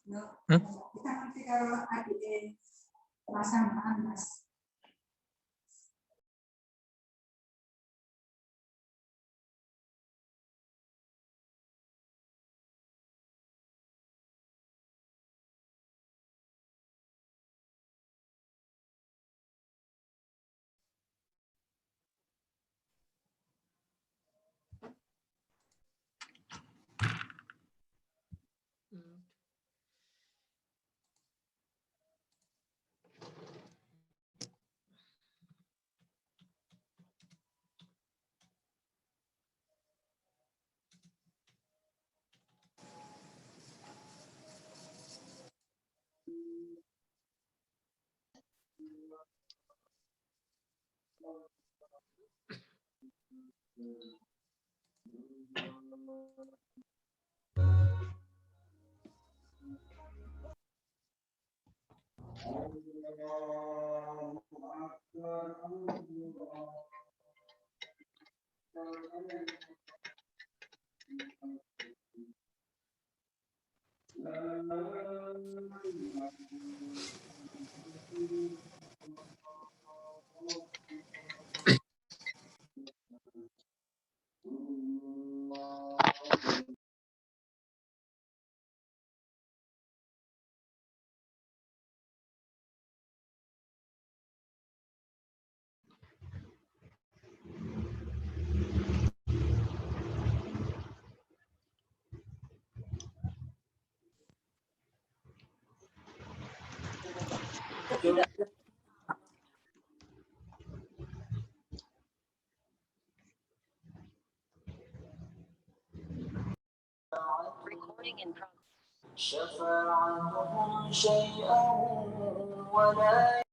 Hmm? Kita nanti kalau adik pasangan Mas. Recording in progress. شفاعتهم شيئا ولا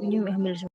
Ini ambil semua.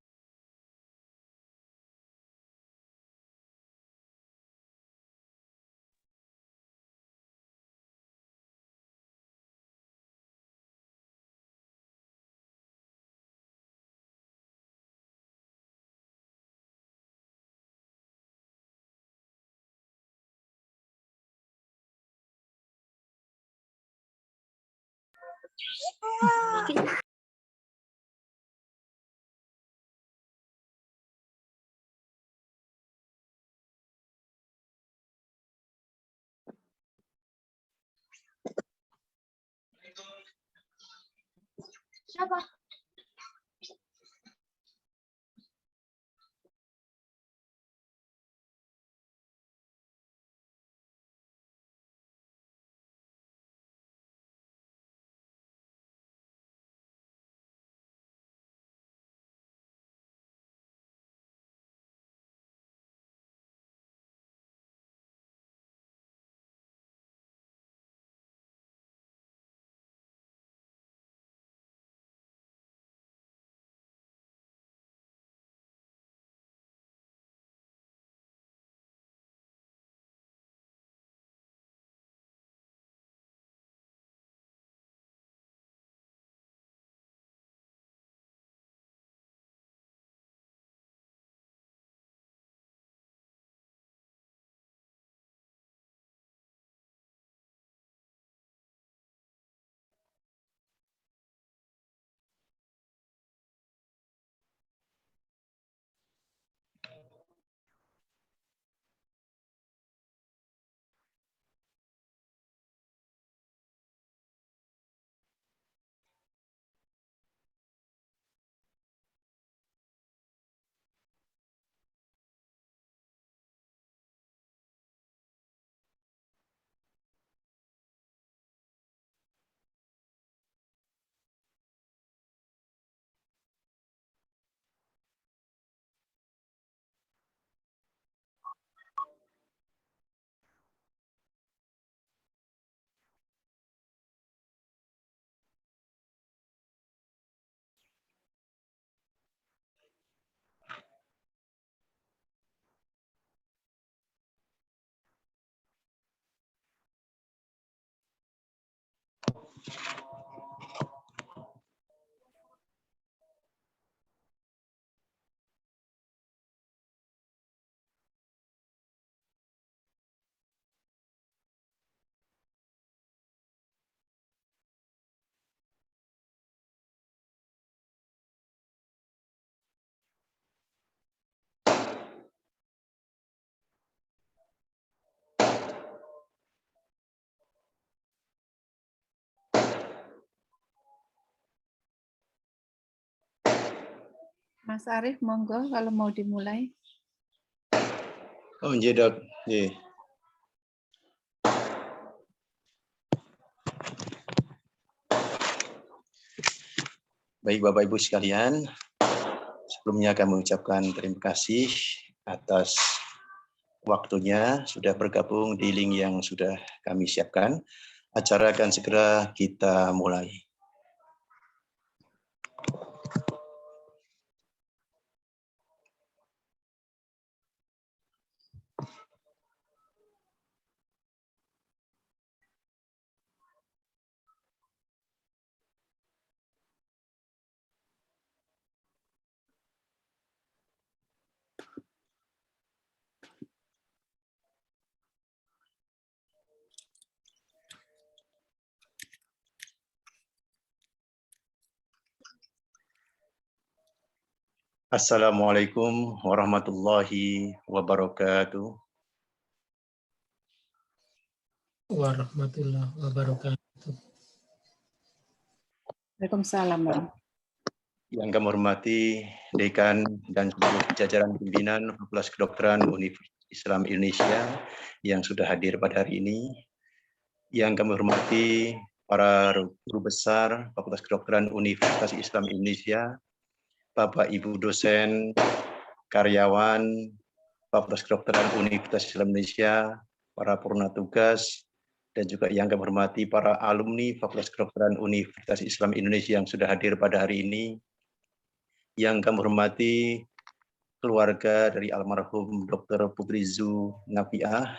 Siapa? Mas Arief, monggo kalau mau dimulai. Oh, nggih, Dok. Nggih. Baik, Bapak Ibu sekalian, sebelumnya kami mengucapkan terima kasih atas waktunya sudah bergabung di link yang sudah kami siapkan. Acara akan segera kita mulai. Assalamualaikum warahmatullahi wabarakatuh. Warahmatullahi wabarakatuh. Waalaikumsalam. Yang kami hormati Dekan dan seluruh jajaran pimpinan Fakultas Kedokteran Universitas Islam Indonesia yang sudah hadir pada hari ini. Yang kami hormati para guru besar Fakultas Kedokteran Universitas Islam Indonesia, Bapak Ibu dosen, karyawan, Fakultas Kedokteran Universitas Islam Indonesia, para purna tugas, dan juga yang kami hormati para alumni Fakultas Kedokteran Universitas Islam Indonesia yang sudah hadir pada hari ini, yang kami hormati keluarga dari almarhum Dr. Putri Zu Nafiah,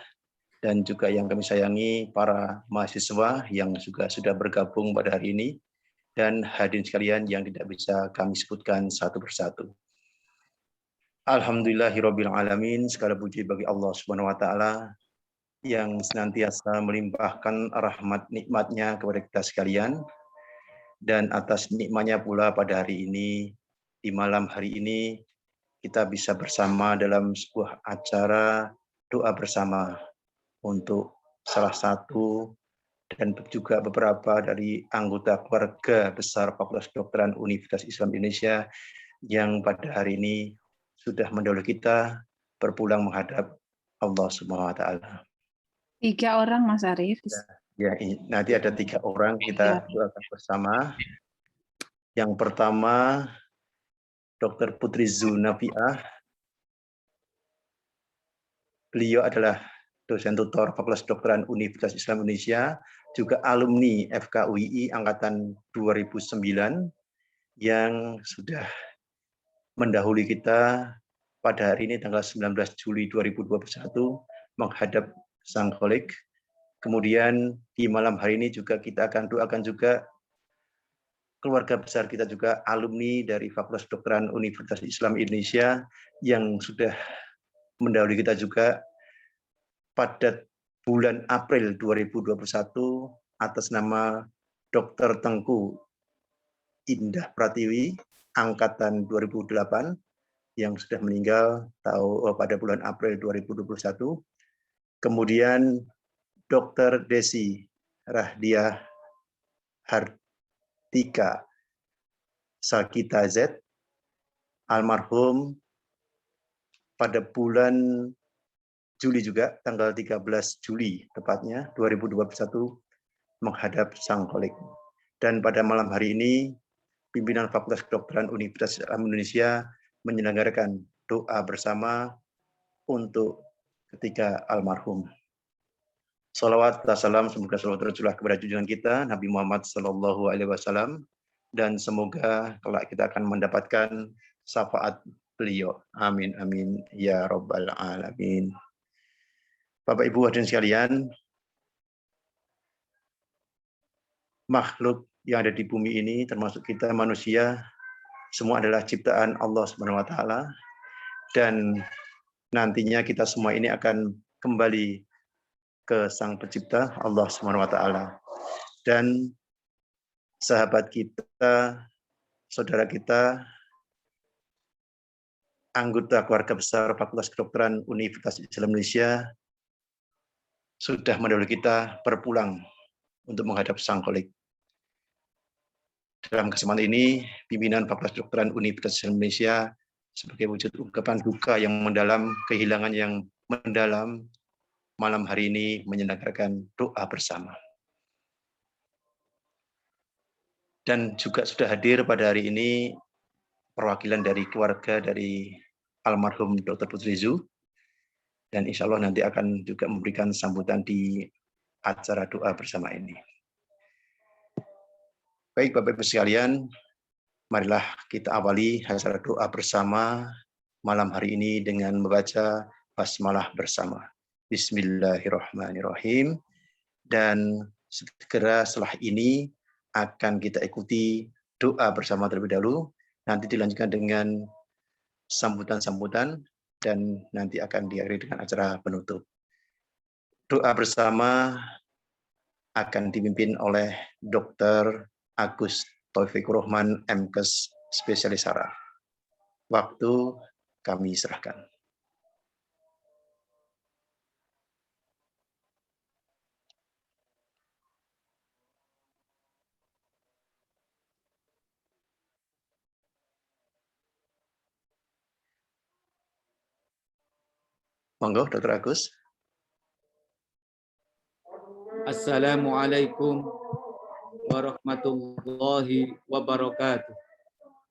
dan juga yang kami sayangi para mahasiswa yang juga sudah bergabung pada hari ini, dan hadirin sekalian yang tidak bisa kami sebutkan satu persatu. Alhamdulillahirabbil alamin, segala puji bagi Allah Subhanahu wa taala yang senantiasa melimpahkan rahmat nikmatnya kepada kita sekalian, dan atas nikmatnya pula pada hari ini, di malam hari ini kita bisa bersama dalam sebuah acara doa bersama untuk salah satu dan juga beberapa dari anggota keluarga besar Fakultas Kedokteran Universitas Islam Indonesia yang pada hari ini sudah mendahului kita berpulang menghadap Allah Subhanahu wa taala. 3 orang, Mas Arief. Ya, nanti ada 3 orang kita doakan bersama. Yang pertama, Dr. Putri Zu Nafiah. Beliau adalah dosen tutor Fakultas Kedokteran Universitas Islam Indonesia, juga alumni FKUII angkatan 2009 yang sudah mendahului kita pada hari ini tanggal 19 Juli 2021 menghadap Sang Kholik. Kemudian di malam hari ini juga kita akan doakan juga keluarga besar kita juga alumni dari Fakultas Kedokteran Universitas Islam Indonesia yang sudah mendahului kita juga pada bulan April 2021 atas nama Dr. Tengku Indah Pratiwi angkatan 2008 yang sudah meninggal pada bulan April 2021. Kemudian Dr. Desi Rahdiah Hartika Sakita Z almarhum pada bulan Juli juga, tanggal 13 Juli tepatnya 2021 menghadap Sang Kholik. Dan pada malam hari ini pimpinan Fakultas Kedokteran Universitas Islam Indonesia menyelenggarakan doa bersama untuk ketiga almarhum. Salawat dan salam semoga selalu tercurah kepada junjungan kita Nabi Muhammad SAW, dan semoga kelak kita akan mendapatkan syafaat beliau. Amin amin ya rabbal alamin. Bapak Ibu hadirin sekalian, makhluk yang ada di bumi ini termasuk kita manusia semua adalah ciptaan Allah Subhanahu wa taala, dan nantinya kita semua ini akan kembali ke Sang Pencipta Allah Subhanahu wa taala. Dan sahabat kita, saudara kita, anggota keluarga besar Fakultas Kedokteran Universitas Islam Indonesia sudah mendahului kita berpulang untuk menghadap Sang Kholik. Dalam kesempatan ini, pimpinan Fakultas Kedokteran Universitas Islam Indonesia sebagai wujud ungkapan duka yang mendalam, kehilangan yang mendalam, malam hari ini menyelenggarakan doa bersama. Dan juga sudah hadir pada hari ini perwakilan dari keluarga dari almarhum Dr. Putri Zu, dan insya Allah nanti akan juga memberikan sambutan di acara doa bersama ini. Baik Bapak Ibu sekalian, marilah kita awali acara doa bersama malam hari ini dengan membaca basmalah bersama. Bismillahirrahmanirrahim. Dan segera setelah ini akan kita ikuti doa bersama terlebih dahulu, nanti dilanjutkan dengan sambutan-sambutan, dan nanti akan diakhiri dengan acara penutup. Doa bersama akan dipimpin oleh Dr. Agus Taufikur Rahman, MKes Spesialis Saraf. Waktu kami serahkan. Monggo, Dr. Agus. Assalamualaikum warahmatullahi wabarakatuh.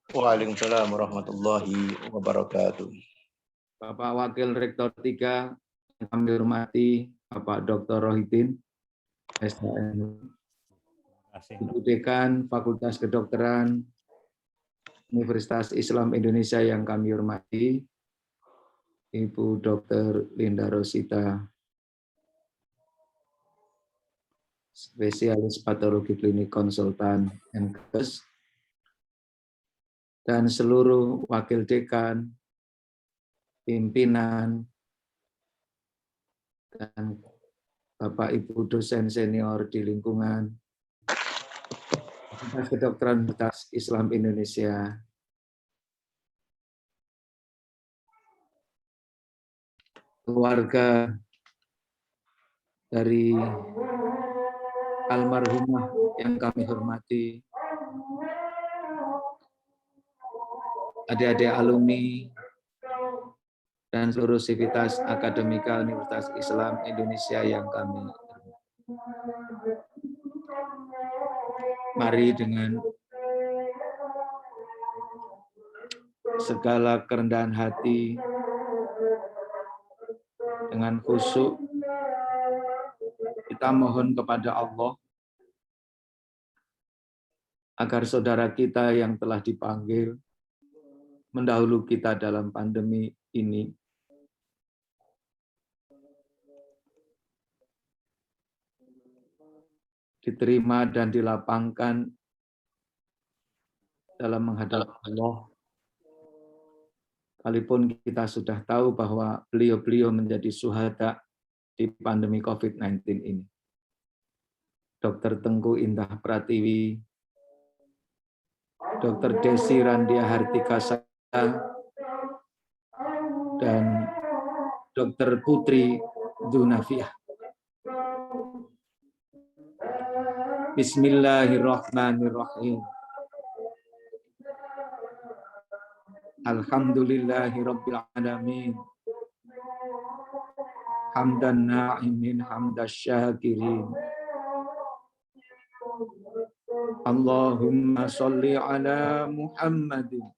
Waalaikumsalam warahmatullahi wabarakatuh. Bapak Wakil Rektor 3 yang kami hormati, Bapak Dr. Rohidin, SHM, Ibu Dekan Fakultas Kedokteran Universitas Islam Indonesia yang kami hormati, Ibu Dr. Linda Rosita, spesialis patologi klinik konsultan MKes, dan seluruh wakil dekan, pimpinan, dan Bapak Ibu dosen senior di lingkungan Fakultas Kedokteran Universitas Islam Indonesia, keluarga dari almarhumah yang kami hormati, adik-adik alumni, dan seluruh sivitas akademika Universitas Islam Indonesia yang kami hormati. Mari dengan segala kerendahan hati, dengan khusyuk, kita mohon kepada Allah agar saudara kita yang telah dipanggil mendahulu kita dalam pandemi ini diterima dan dilapangkan dalam menghadap Allah. Sekalipun kita sudah tahu bahwa beliau-beliau menjadi syuhada di pandemi COVID-19 ini. Dr. Tengku Indah Pratiwi, Dr. Desi Randia Hartikasa, dan Dr. Putri Dunafiah. Bismillahirrahmanirrahim. Alhamdulillahirabbil alamin. Hamdan na'imin hamdasyakirin. Allahumma sholli ala Muhammadin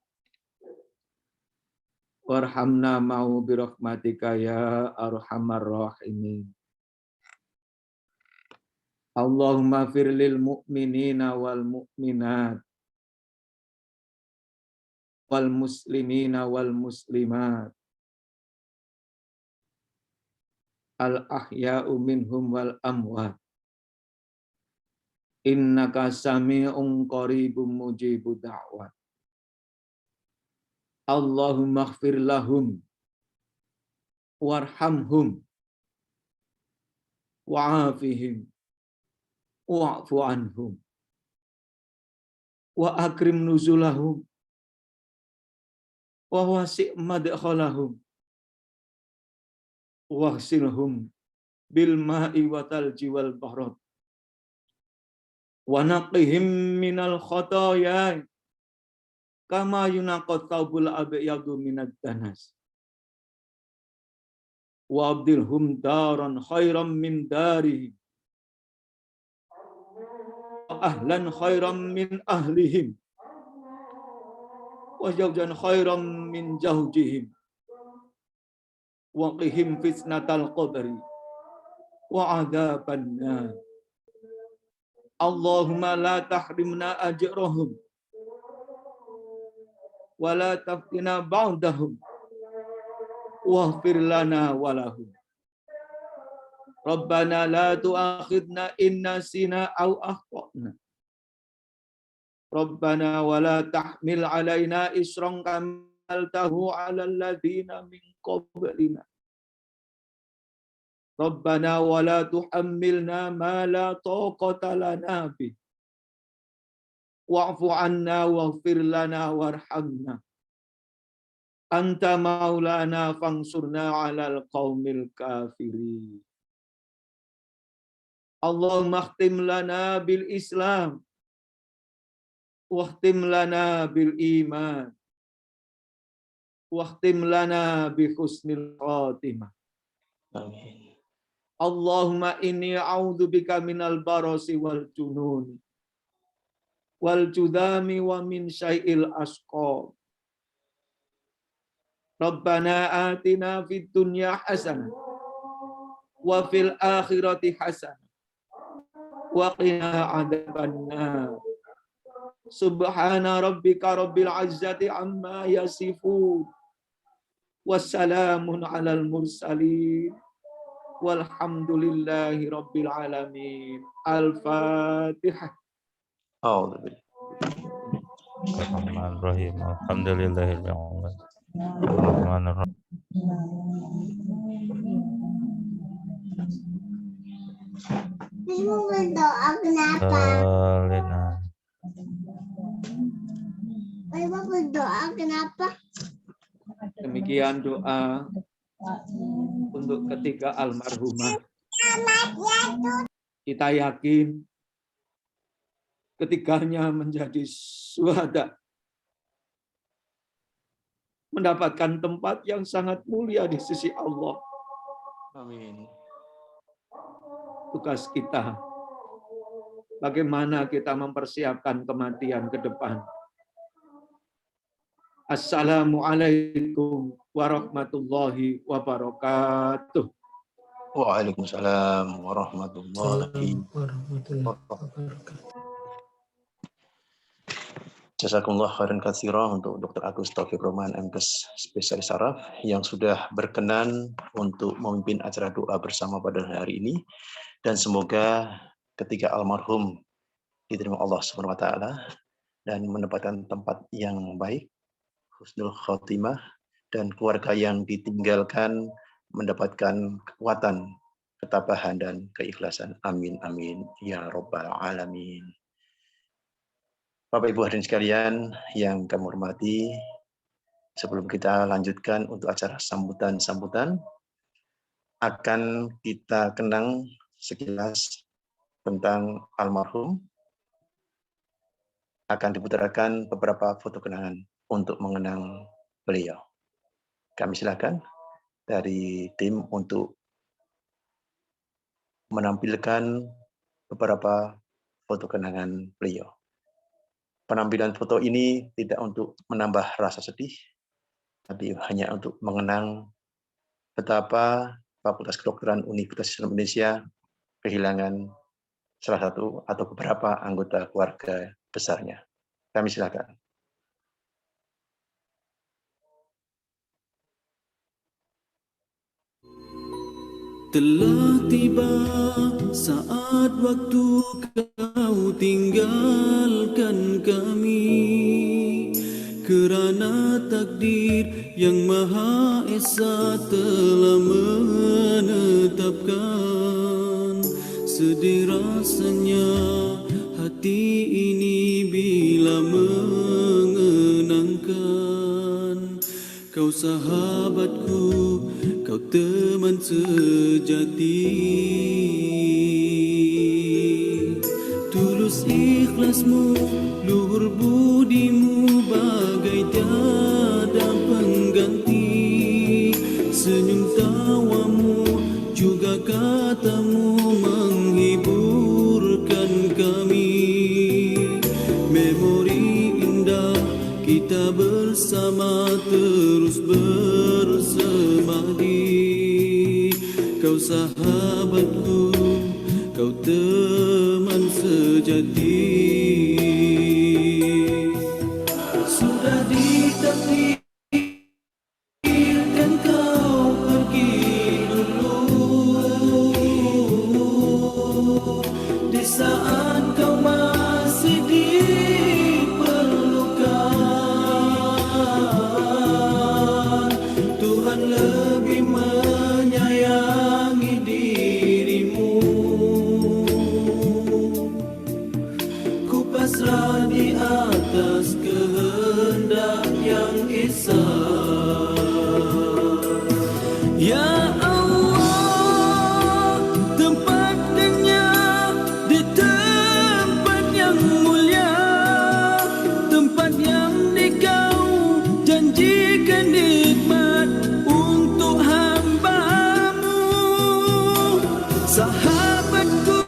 warhamna ma'u birahmatika ya arhamar rahimin. Allahumma firlil mu'minina wal mu'minat wal muslimina wal muslimat al ahya'u minhum wal amwat. Innaka sami'un qaribun mujibud da'wat. Allahumma ighfir lahum warhamhum wa'afihim wa'fu anhum wa akrim nuzulahum wa wasi' madkhalahum waghsilhum bil ma'i wa talji wal barad wa naqihim minal khotoya kama yunaqat thawbul abyadu minad danas wa abdilhum daran khairam min darihim wa ahlan khairam min ahlihim wa zawjan khairam min zawjihim wa qihim fitnatal qabri wa adzaban nar. Allahumma la tahrimna ajrahum wa la taftina ba'dahum waghfir lana wa lahum. Rabbana la tu'akhidna in nasina aw akhtana. Rabbana wa la tahmil alaina isran kama hamaltahu 'alal ladzina min qablina. Rabbana wa la tuhammilna ma la taqata lana bih. Wa'fu 'anna waghfir lana warhamna. Anta maulana fansurna 'alal qaumil kafirin. Allahumma khtim lana bil Islam wa khtim lana bil iman wa khtim lana bi husnil khatimah. Amin. Allahumma inni a'udzubika minal barasi wal junun wal judami wa min syai'il asqam. Rabbana atina fid dunya hasanah wa fil akhirati hasanah wa qina adzabannar. Subhana rabbika rabbil izzati amma yasifun. Wassalamun alal mursalin. Walhamdulillahi rabbil alamin. Al-Fatihah. Bismillahirrahmanirrahim. Alhamdulillahirabbil alamin. Ar-Rahmanir-Rahim. Ibu berdoa kenapa? Ibu berdoa kenapa? Demikian doa untuk ketiga almarhumah. Kita yakin ketiganya menjadi syuhada, mendapatkan tempat yang sangat mulia di sisi Allah. Amin. Tugas kita, bagaimana kita mempersiapkan kematian ke depan. Assalamualaikum warahmatullahi wabarakatuh. Waalaikumsalam warahmatullahi wabarakatuh. Jazakumullah khairan katsira untuk Dr. Agus Taufik Roman, MKes spesialis saraf yang sudah berkenan untuk memimpin acara doa bersama pada hari ini, dan semoga ketiga almarhum diterima Allah Subhanahu wa taala dan mendapatkan tempat yang baik, husnul khotimah, dan keluarga yang ditinggalkan mendapatkan kekuatan, ketabahan, dan keikhlasan. Amin, amin, ya Rabbal Alamin. Bapak Ibu hadirin sekalian yang kami hormati, sebelum kita lanjutkan untuk acara sambutan-sambutan, akan kita kenang sekilas tentang almarhum. Akan diputarkan beberapa foto kenangan untuk mengenang beliau. Kami silakan dari tim untuk menampilkan beberapa foto kenangan beliau. Penampilan foto ini tidak untuk menambah rasa sedih, tapi hanya untuk mengenang betapa Fakultas Kedokteran Universitas Islam Indonesia kehilangan salah satu atau beberapa anggota keluarga besarnya. Kami silakan. Telah tiba saat waktu kau tinggalkan kami, kerana takdir yang Maha Esa telah menetapkan. Sedih rasanya hati ini bila mengenangkan kau sahabatku, kau teman sejati. Tulus ikhlasmu, luhur budimu, bagai tiada pengganti. Senyum tawamu, juga katamu menghiburkan kami. Memori indah kita bersama terus bersemadi. Kau sahabatku, kau teman sejati. Sudah ditakdirkan kau pergi dulu, di saat kau masih diperlukan. Tuhan lebih menyayangi dirimu. Ku pasrah di atas kehendak yang esa. Ya Allah, tempatkannya di tempat yang mulia, tempat yang dikau janjikan nikmat untuk hamba-Mu. Sahabatku,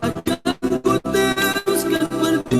akan ku teruskan perjalanan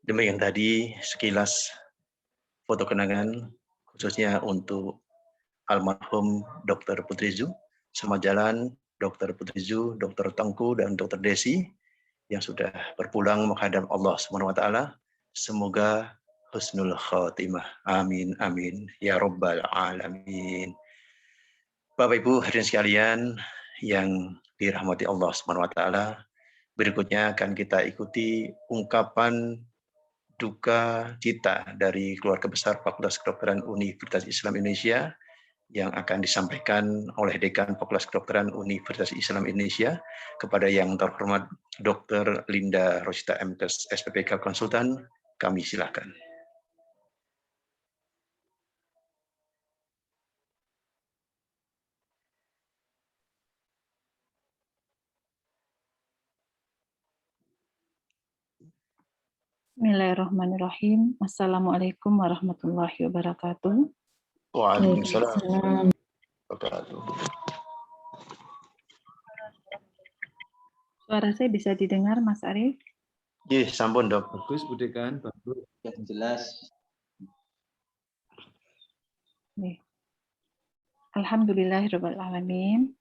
Demikian tadi sekilas foto kenangan khususnya untuk almarhum Dr. Putrizu. Selamat jalan Dr. Putrizu, Dr. Tengku, dan Dr. Desi yang sudah berpulang menghadap Allah SWT. Semoga husnul khatimah. Amin, amin. Ya Rabbal Alamin. Bapak Ibu hadirin sekalian yang dirahmati Allah SWT, berikutnya akan kita ikuti ungkapan duka cita dari keluarga besar Fakultas Kedokteran Universitas Islam Indonesia yang akan disampaikan oleh Dekan Fakultas Kedokteran Universitas Islam Indonesia kepada yang terhormat Dr. Linda Rosita MKes SPPK Konsultan. Kami silakan. Bismillahirrahmanirrahim. Assalamualaikum warahmatullahi wabarakatuh. Waalaikumsalam. Suara saya bisa didengar, Mas Arief? Iya, sampun Dok. Bagus, Bu Dekan, bagus. Yang jelas. Alhamdulillahirrahmanirrahim.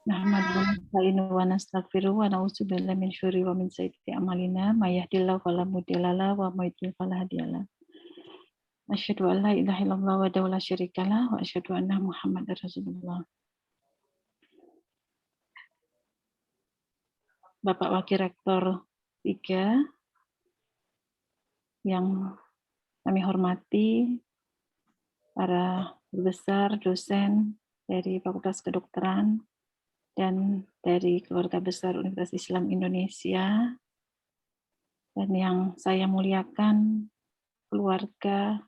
Nahmaduhu wa nastaghfiruhu wa na'udzubillahi min syururi wa min sayyiati a'malina may yahdihillahu fala mudilla lahu wa may yudlil fala hadiya lahu. Asyhadu an la ilaha illallah wa la syarika lah wa asyhadu anna Muhammadar Rasulullah. Bapak Wakil Rektor 3 yang kami hormati, para guru besar, dosen dari Fakultas Kedokteran dan dari keluarga besar Universitas Islam Indonesia, dan yang saya muliakan keluarga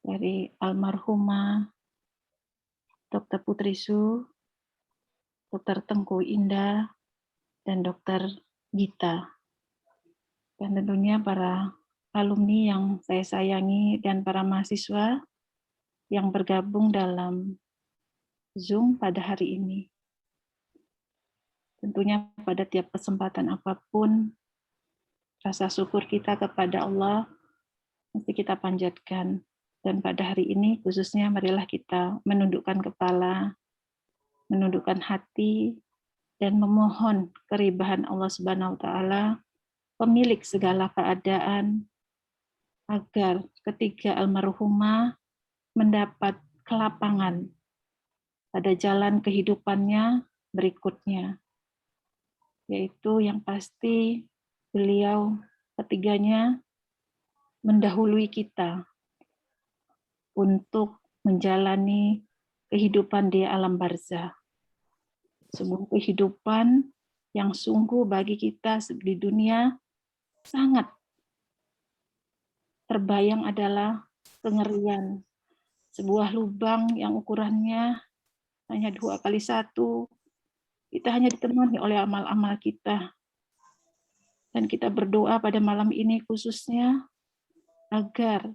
dari almarhumah Dr. Putrizu, Dr. Tengku Indah, dan Dr. Gita, dan tentunya para alumni yang saya sayangi dan para mahasiswa yang bergabung dalam Zoom pada hari ini. Tentunya pada tiap kesempatan apapun, rasa syukur kita kepada Allah mesti kita panjatkan. Dan pada hari ini khususnya marilah kita menundukkan kepala, menundukkan hati, dan memohon keribahan Allah Subhanahu wa Ta'ala, pemilik segala keadaan, agar ketiga almarhumah mendapat kelapangan pada jalan kehidupannya berikutnya, yaitu yang pasti beliau ketiganya mendahului kita untuk menjalani kehidupan di alam barzah. Sebuah kehidupan yang sungguh bagi kita di dunia sangat terbayang adalah kengerian. Sebuah lubang yang ukurannya hanya 2x1, kita hanya ditemani oleh amal-amal kita. Dan kita berdoa pada malam ini khususnya agar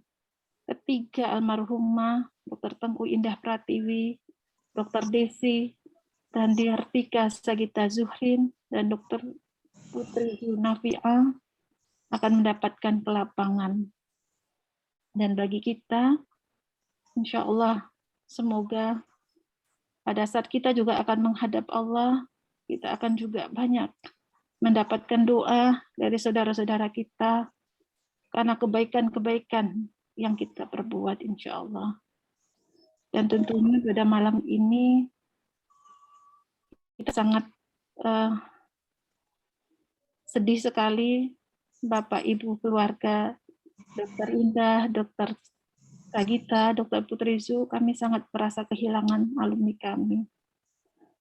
ketiga almarhumah Dr. Tengku Indah Pratiwi, Dr. Desi, dan Diartika Sagita Zuhrin, dan Dr. Putrizu Nafi'ah akan mendapatkan kelapangan. Dan bagi kita, insya Allah, semoga pada saat kita juga akan menghadap Allah, kita akan juga banyak mendapatkan doa dari saudara-saudara kita karena kebaikan-kebaikan yang kita perbuat, insya Allah. Dan tentunya pada malam ini kita sangat sedih sekali, Bapak Ibu keluarga Dr. Indah, Dr. Sagita, Dr. Putrizu, kami sangat merasa kehilangan alumni kami.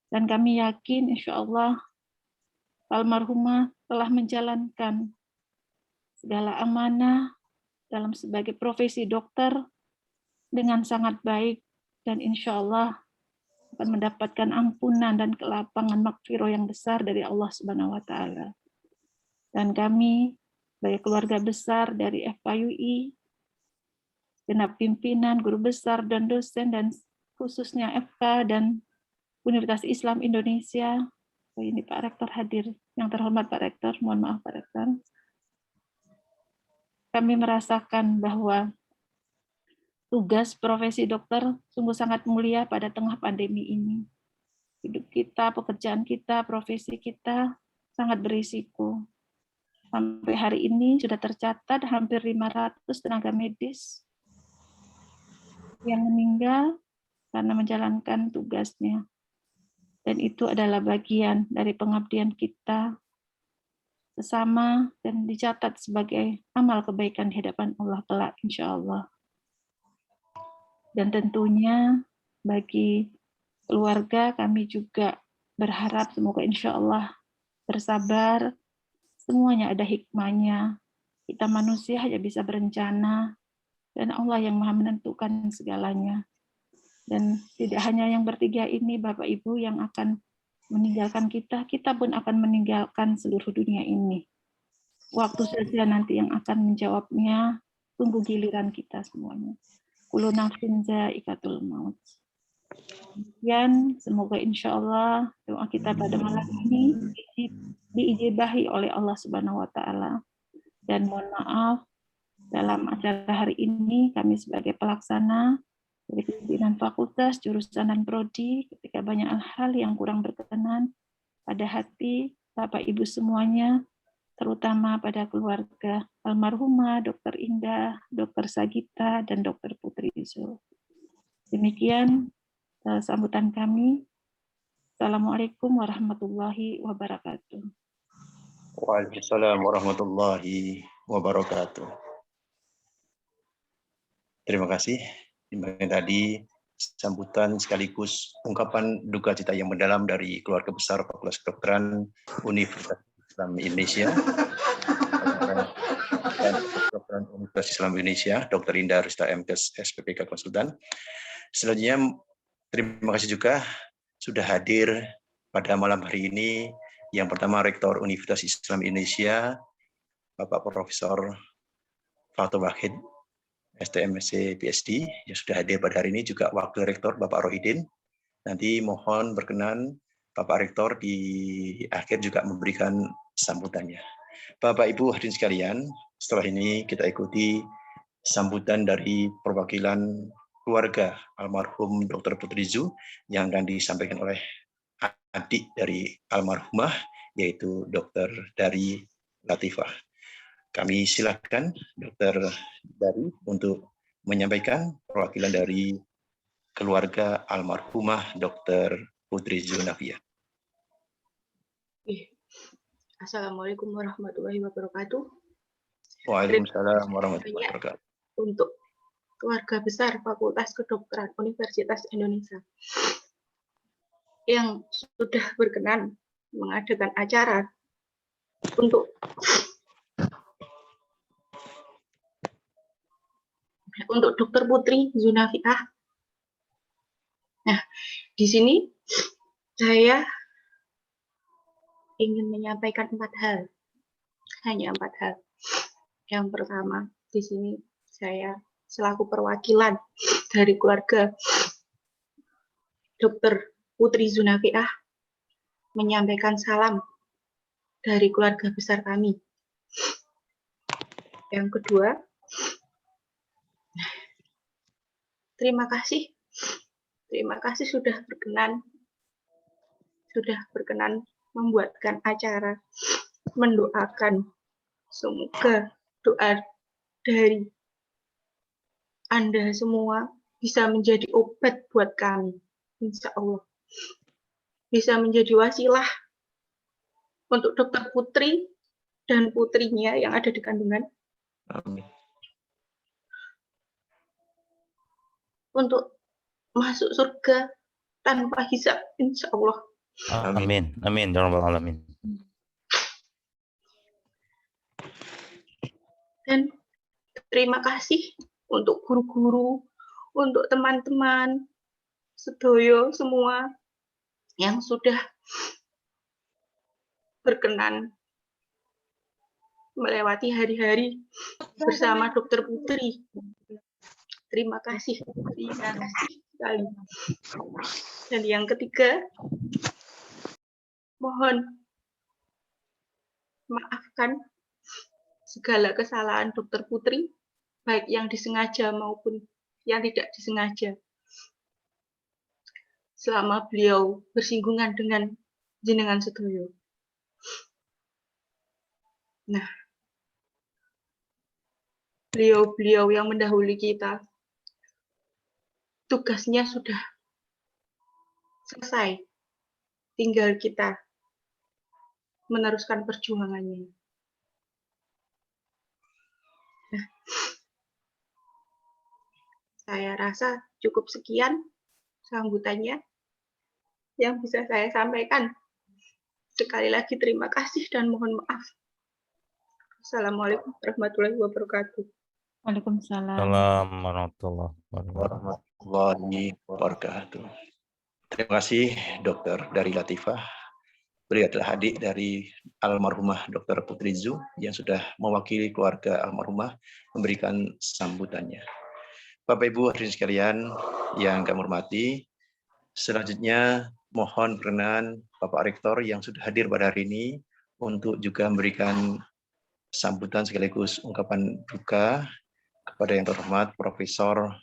Dan kami yakin insya Allah almarhumah telah menjalankan segala amanah dalam sebagai profesi dokter dengan sangat baik, dan insya Allah akan mendapatkan ampunan dan kelapangan maghfirah yang besar dari Allah Subhanahu wa Ta'ala. Dan kami sebagai keluarga besar dari FKUI, genap pimpinan, guru besar dan dosen, dan khususnya FK dan Universitas Islam Indonesia, Oh, ini Pak Rektor hadir. Yang terhormat Pak Rektor, mohon maaf Pak Rektor. Kami merasakan bahwa tugas profesi dokter sungguh sangat mulia pada tengah pandemi ini. Hidup kita, pekerjaan kita, profesi kita sangat berisiko. Sampai hari ini sudah tercatat hampir 500 tenaga medis yang meninggal karena menjalankan tugasnya. Dan itu adalah bagian dari pengabdian kita sesama dan dicatat sebagai amal kebaikan di hadapan Allah kelak, insya Allah. Dan tentunya bagi keluarga kami juga berharap semoga insya Allah bersabar, semuanya ada hikmahnya. Kita manusia hanya bisa berencana, dan Allah yang maha menentukan segalanya. Dan tidak hanya yang bertiga ini, Bapak Ibu, yang akan meninggalkan kita, kita pun akan meninggalkan seluruh dunia ini. Waktu saja nanti yang akan menjawabnya, tunggu giliran kita semuanya. Kullu nafsin za'iqatul maut. Demikian, semoga insya Allah doa kita pada malam ini diijabahi oleh Allah Subhanahu wa Ta'ala. Dan mohon maaf, dalam acara hari ini kami sebagai pelaksana dari pimpinan fakultas, jurusan dan prodi, ketika banyak hal yang kurang berkenan pada hati Bapak Ibu semuanya, terutama pada keluarga almarhumah Dr. Indah, Dr. Sagita, dan Dr. Putri Zul. Demikian sambutan kami. Assalamualaikum warahmatullahi wabarakatuh. Waalaikumsalam warahmatullahi wabarakatuh. Terima kasih. Tadi sambutan sekaligus ungkapan duka cita yang mendalam dari keluarga besar Fakultas Kedokteran Universitas Islam Indonesia, Kedokteran Universitas Islam Indonesia, Dr. Indah Rista MKes SPPK Konsultan. Selanjutnya, terima kasih juga sudah hadir pada malam hari ini. Yang pertama, Rektor Universitas Islam Indonesia, Bapak Profesor Fatul Wahid, STMSc PhD, yang sudah hadir pada hari ini, juga Wakil Rektor Bapak Rohidin. Nanti mohon berkenan Bapak Rektor di akhir juga memberikan sambutannya. Bapak Ibu hadirin sekalian, setelah ini kita ikuti sambutan dari perwakilan keluarga almarhum Dr. Putri Zul yang akan disampaikan oleh adik dari almarhumah, yaitu Dr. Dari Latifah. Kami silakan Dr. Dari untuk menyampaikan perwakilan dari keluarga almarhumah Dr. Putri Zunafia. Assalamualaikum warahmatullahi wabarakatuh. Waalaikumsalam warahmatullahi wabarakatuh. Untuk keluarga besar Fakultas Kedokteran Universitas Indonesia yang sudah berkenan mengadakan acara untuk Dr. Putri Zunafiah. Nah, di sini saya ingin menyampaikan 4 hal. Hanya 4 hal. Yang pertama, di sini saya selaku perwakilan dari keluarga Dr. Putri Zunafiah menyampaikan salam dari keluarga besar kami. Yang kedua, terima kasih sudah berkenan membuatkan acara, mendoakan semoga doa dari Anda semua bisa menjadi obat buat kami, insya Allah. Bisa menjadi wasilah untuk Dr. Putri dan putrinya yang ada di kandungan. Amin. Untuk masuk surga tanpa hisab, insya Allah. Amin. Amin. Ya Rabbal Alamin. Dan terima kasih untuk guru-guru, untuk teman-teman, sedoyo semua yang sudah berkenan melewati hari-hari bersama Dr. Putri. Terima kasih sekali. Dan yang ketiga, Mohon maafkan segala kesalahan Dr. Putri, baik yang disengaja maupun yang tidak disengaja. Selama beliau bersinggungan dengan jenengan sedoyo. Nah, beliau-beliau yang mendahului kita, tugasnya sudah selesai. Tinggal kita meneruskan perjuangannya. Nah, saya rasa cukup sekian sambutannya yang bisa saya sampaikan. Sekali lagi terima kasih dan mohon maaf. Assalamualaikum warahmatullahi wabarakatuh. Waalaikumsalam. Salam warahmatullahi wabarakatuh. Warahmatullahi wabarakatuh. Terima kasih Dr. Dari Latifah. Beliau adalah adik dari almarhumah Dr. Putri Zu yang sudah mewakili keluarga almarhumah memberikan sambutannya. Bapak Ibu hadirin sekalian yang kami hormati, selanjutnya mohon perkenan Bapak Rektor yang sudah hadir pada hari ini untuk juga memberikan sambutan sekaligus ungkapan duka kepada yang terhormat Profesor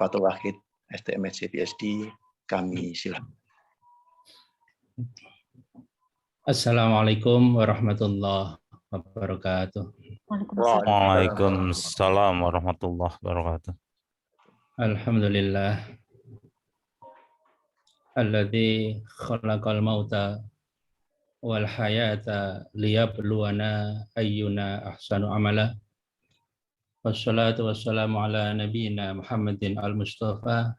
Fathul Wahid, STMSc PhD. Kami silakan. Assalamualaikum warahmatullahi wabarakatuh. Waalaikumsalam. Waalaikumsalam warahmatullahi wabarakatuh. Alhamdulillah. Alladzi khalaqal mauta wal hayata liyabluwana ayyuna ahsanu amala. Wassalatu wassalamu ala nabiyyina Muhammadin al-Mustafa.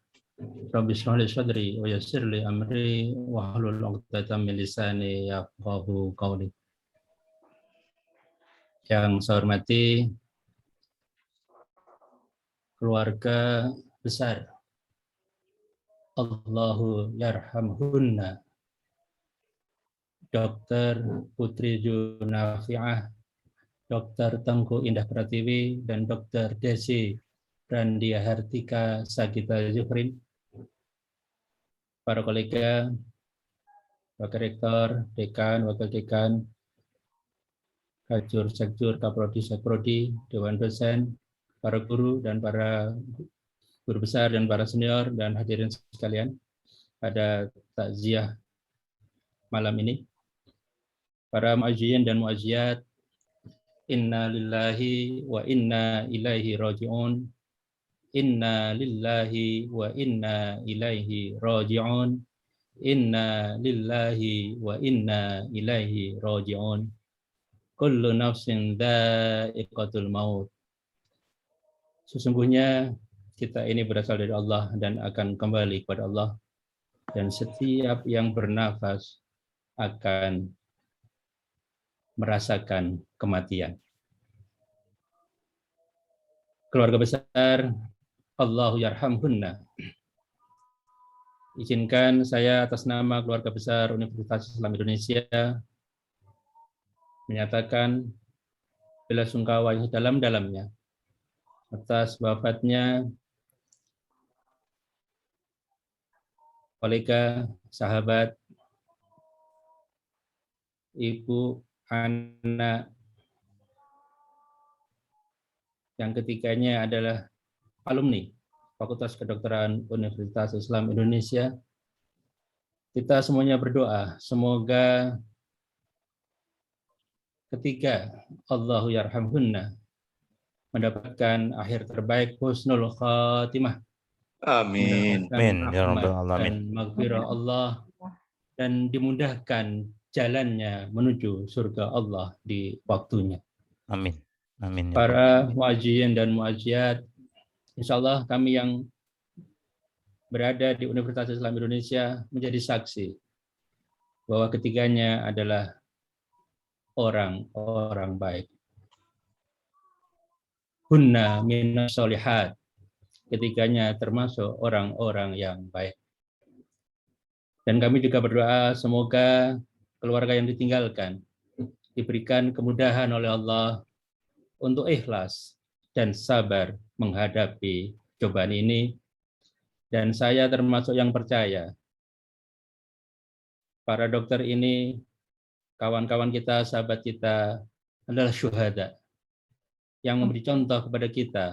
Rabbi shrah li sadri wa yassir li amri wa hlul 'uqdatam min lisani yafqahu qawli. Yang saya hormati keluarga besar Allahu yarhamhunna Dr. Putri Zu Nafi'ah, Dr. Tengku Indah Pratiwi, dan Dr. Desi Randia Hartika Sagita Zuhrin, para kolega, Wakil Rektor, Dekan, Wakil Dekan, Kajur, Sekjur, Kaprodi, Sekprodi, Dewan Dosen, para guru dan para guru besar dan para senior dan hadirin sekalian pada takziah malam ini. Para mu'ajjiyin dan mu'ajjiyat, inna lillahi wa inna ilaihi raji'un. Inna lillahi wa inna ilaihi raji'un. Inna lillahi wa inna ilaihi raji'un. Kullu nafsin dha'iqatul maut. Sesungguhnya kita ini berasal dari Allah dan akan kembali kepada Allah. Dan setiap yang bernafas akan merasakan kematian. Keluarga besar Allahu yarhamhunna. Izinkan saya atas nama keluarga besar Universitas Islam Indonesia menyatakan bela sungkawa yang sedalam-dalamnya atas wafatnya kolega, sahabat, ibu, anak, yang ketiganya adalah alumni Fakultas Kedokteran Universitas Islam Indonesia. Kita semuanya berdoa, semoga ketiga Allahu yarhamhunna mendapatkan akhir terbaik, husnul khatimah. Amin. Amin ya rabbal Dan alamin. maghfirah Allah dan dimudahkan jalannya menuju surga Allah di waktunya. Amin. Amin ya rabbal Para mu'ajjiyin dan mu'ajjiyat, insyaallah kami yang berada di Universitas Islam Indonesia menjadi saksi bahwa ketiganya adalah orang-orang baik. Hunna minas sholihat. Ketiganya termasuk orang-orang yang baik. Dan kami juga berdoa semoga keluarga yang ditinggalkan diberikan kemudahan oleh Allah untuk ikhlas dan sabar menghadapi cobaan ini. Dan saya termasuk yang percaya para dokter ini kawan-kawan kita, sahabat kita adalah syuhada yang memberi contoh kepada kita,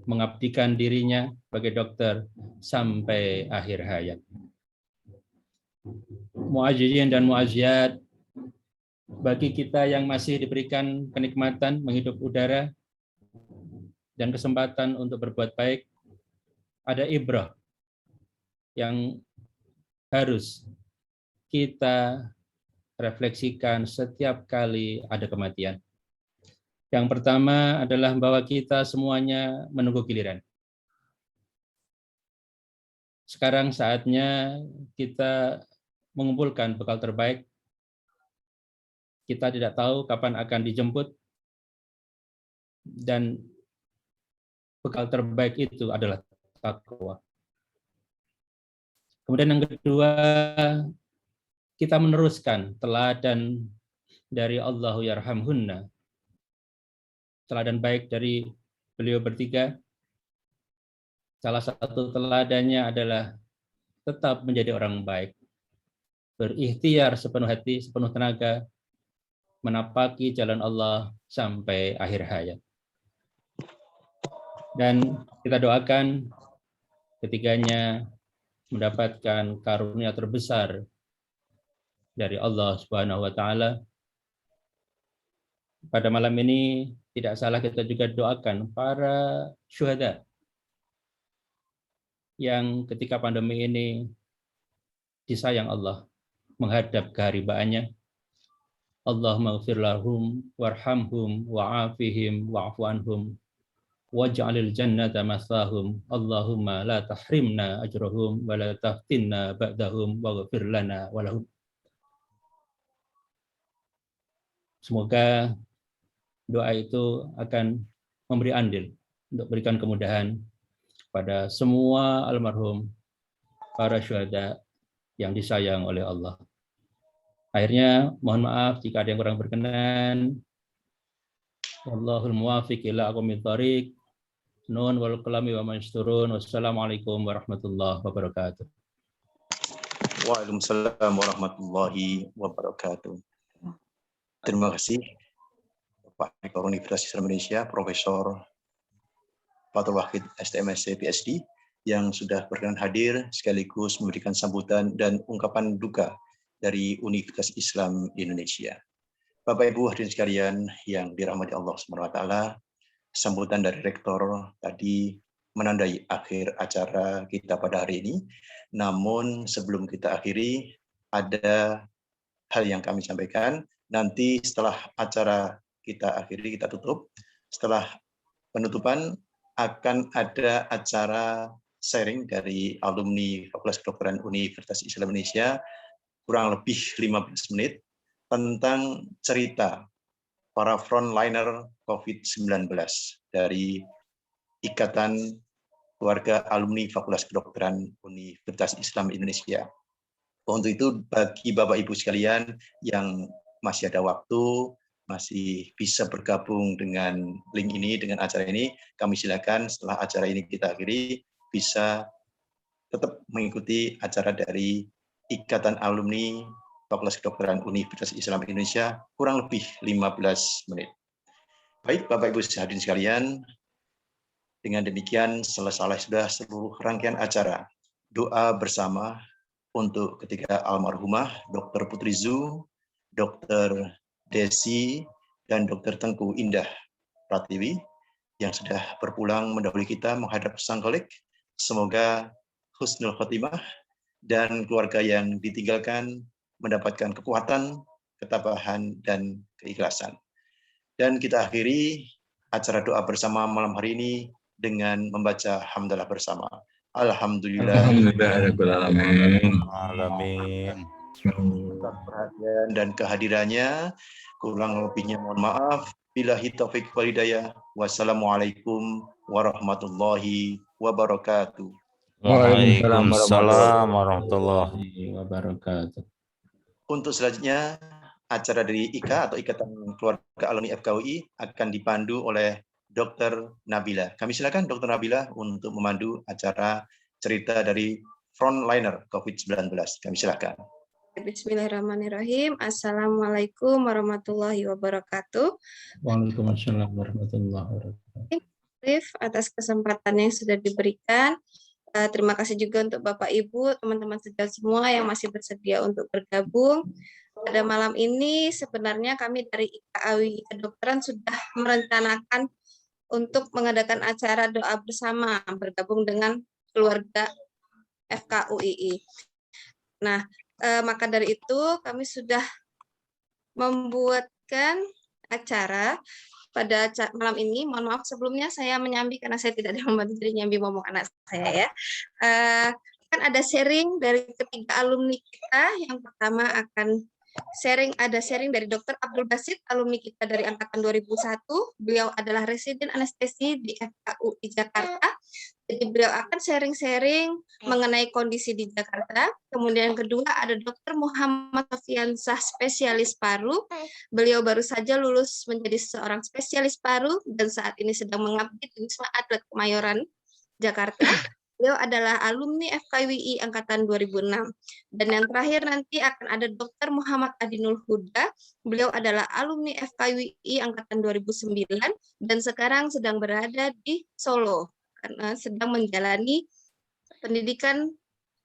mengabdikan dirinya sebagai dokter sampai akhir hayat. Mu'azzizin dan mu'azziyat, bagi kita yang masih diberikan kenikmatan menghirup udara dan kesempatan untuk berbuat baik, ada ibrah yang harus kita refleksikan setiap kali ada kematian. Yang pertama adalah bahwa kita semuanya menunggu giliran. Sekarang saatnya kita mengumpulkan bekal terbaik. Kita tidak tahu kapan akan dijemput, dan bekal terbaik itu adalah takwa. Kemudian yang kedua, kita meneruskan teladan dari Allahu yarhamhunna, teladan baik dari beliau bertiga. Salah satu teladannya adalah tetap menjadi orang baik, berikhtiar sepenuh hati, sepenuh tenaga, menapaki jalan Allah sampai akhir hayat. Dan kita doakan ketiganya mendapatkan karunia terbesar dari Allah Subhanahu wa taala. Pada malam ini tidak salah kita juga doakan para syuhada yang ketika pandemi ini disayang Allah menghadap keharibaannya. Allahumma ighfir lahum warhamhum wa'afihim wa'fu anhum waj'alil jannata maswahum. Allahumma la tahrimna ajrahum wa la taftinna ba'dahum waghfir lana wa lahum. Semoga doa itu akan memberi andil untuk berikan kemudahan pada semua almarhum para syuhada yang disayang oleh Allah. Akhirnya mohon maaf jika ada yang kurang berkenan. Wallahul muwaffiq ila aqwamit thoriq. Nun wal qalami wa masturun. Wassalamualaikum warahmatullahi wabarakatuh. Waalaikumsalam warahmatullahi wabarakatuh. Terima kasih Pak Rektor Universitas Islam Indonesia, Profesor Fathul Wahid STMSc PhD, yang sudah berkenan hadir sekaligus memberikan sambutan dan ungkapan duka dari Universitas Islam Indonesia. Bapak Ibu hadirin sekalian yang dirahmati Allah SWT, sambutan dari Rektor tadi menandai akhir acara kita pada hari ini. Namun sebelum kita akhiri, ada hal yang kami sampaikan. Nanti setelah acara kita akhiri, kita tutup. Setelah penutupan akan ada acara sharing dari alumni Fakultas Kedokteran Universitas Islam Indonesia, kurang lebih 15 menit, tentang cerita para frontliner COVID-19 dari Ikatan Keluarga Alumni Fakultas Kedokteran Universitas Islam Indonesia. Untuk itu, bagi Bapak Ibu sekalian yang masih ada waktu, masih bisa bergabung dengan link ini, dengan acara ini, kami silakan setelah acara ini kita akhiri, bisa tetap mengikuti acara dari Ikatan Alumni Fakultas Kedokteran Universitas Islam Indonesia, kurang lebih 15 menit. Baik, Bapak Ibu hadirin sekalian, dengan demikian selesai sudah seluruh rangkaian acara. Doa bersama untuk ketiga almarhumah, Dr. Putri Zu, Dr. Desi, dan Dr. Tengku Indah Pratiwi, yang sudah berpulang mendahului kita menghadap sang Khalik. Semoga husnul khotimah dan keluarga yang ditinggalkan mendapatkan kekuatan, ketabahan, dan keikhlasan. Dan kita akhiri acara doa bersama malam hari ini dengan membaca hamdalah bersama. Alhamdulillah. Alamin. Atas perhatian dan kehadirannya, kurang lebihnya mohon maaf. Billahi taufiq wal hidayah. Wassalamualaikum warahmatullahi wabarakatuh. Waalaikumsalam warahmatullahi wabarakatuh. Untuk selanjutnya, acara dari IKA atau Ikatan Keluarga Alumni FKUI akan dipandu oleh Dr. Nabila. Kami silakan Dr. Nabila untuk memandu acara cerita dari frontliner COVID-19. Kami silakan. Bismillahirrahmanirrahim. Assalamualaikum warahmatullahi wabarakatuh. Waalaikumsalam warahmatullahi wabarakatuh. Rif, atas kesempatan yang sudah diberikan. Terima kasih juga untuk Bapak Ibu, teman-teman sejawat semua yang masih bersedia untuk bergabung. Pada malam ini sebenarnya kami dari IKAWI Kedokteran sudah merencanakan untuk mengadakan acara doa bersama bergabung dengan keluarga FKUII. Nah, maka dari itu kami sudah membuatkan acara pada malam ini. Mohon maaf sebelumnya saya menyambi karena saya tidak ada membantu, jadi nyambi ngomong anak saya ya. Kan ada sharing dari ketiga alumni kita. Yang pertama akan ada sharing dari Dr. Abdul Basit, alumni kita dari angkatan 2001. Beliau adalah residen anestesi di FKUI Jakarta. Jadi beliau akan sharing-sharing mengenai kondisi di Jakarta. Kemudian yang kedua ada Dr. Muhammad Sofiansah, spesialis paru. Beliau baru saja lulus menjadi seorang spesialis paru dan saat ini sedang mengabdi di Wisma Atlet Kemayoran, Jakarta. Beliau adalah alumni FKWI angkatan 2006. Dan yang terakhir nanti akan ada Dr. Muhammad Adinul Huda. Beliau adalah alumni FKWI angkatan 2009 dan sekarang sedang berada di Solo karena sedang menjalani pendidikan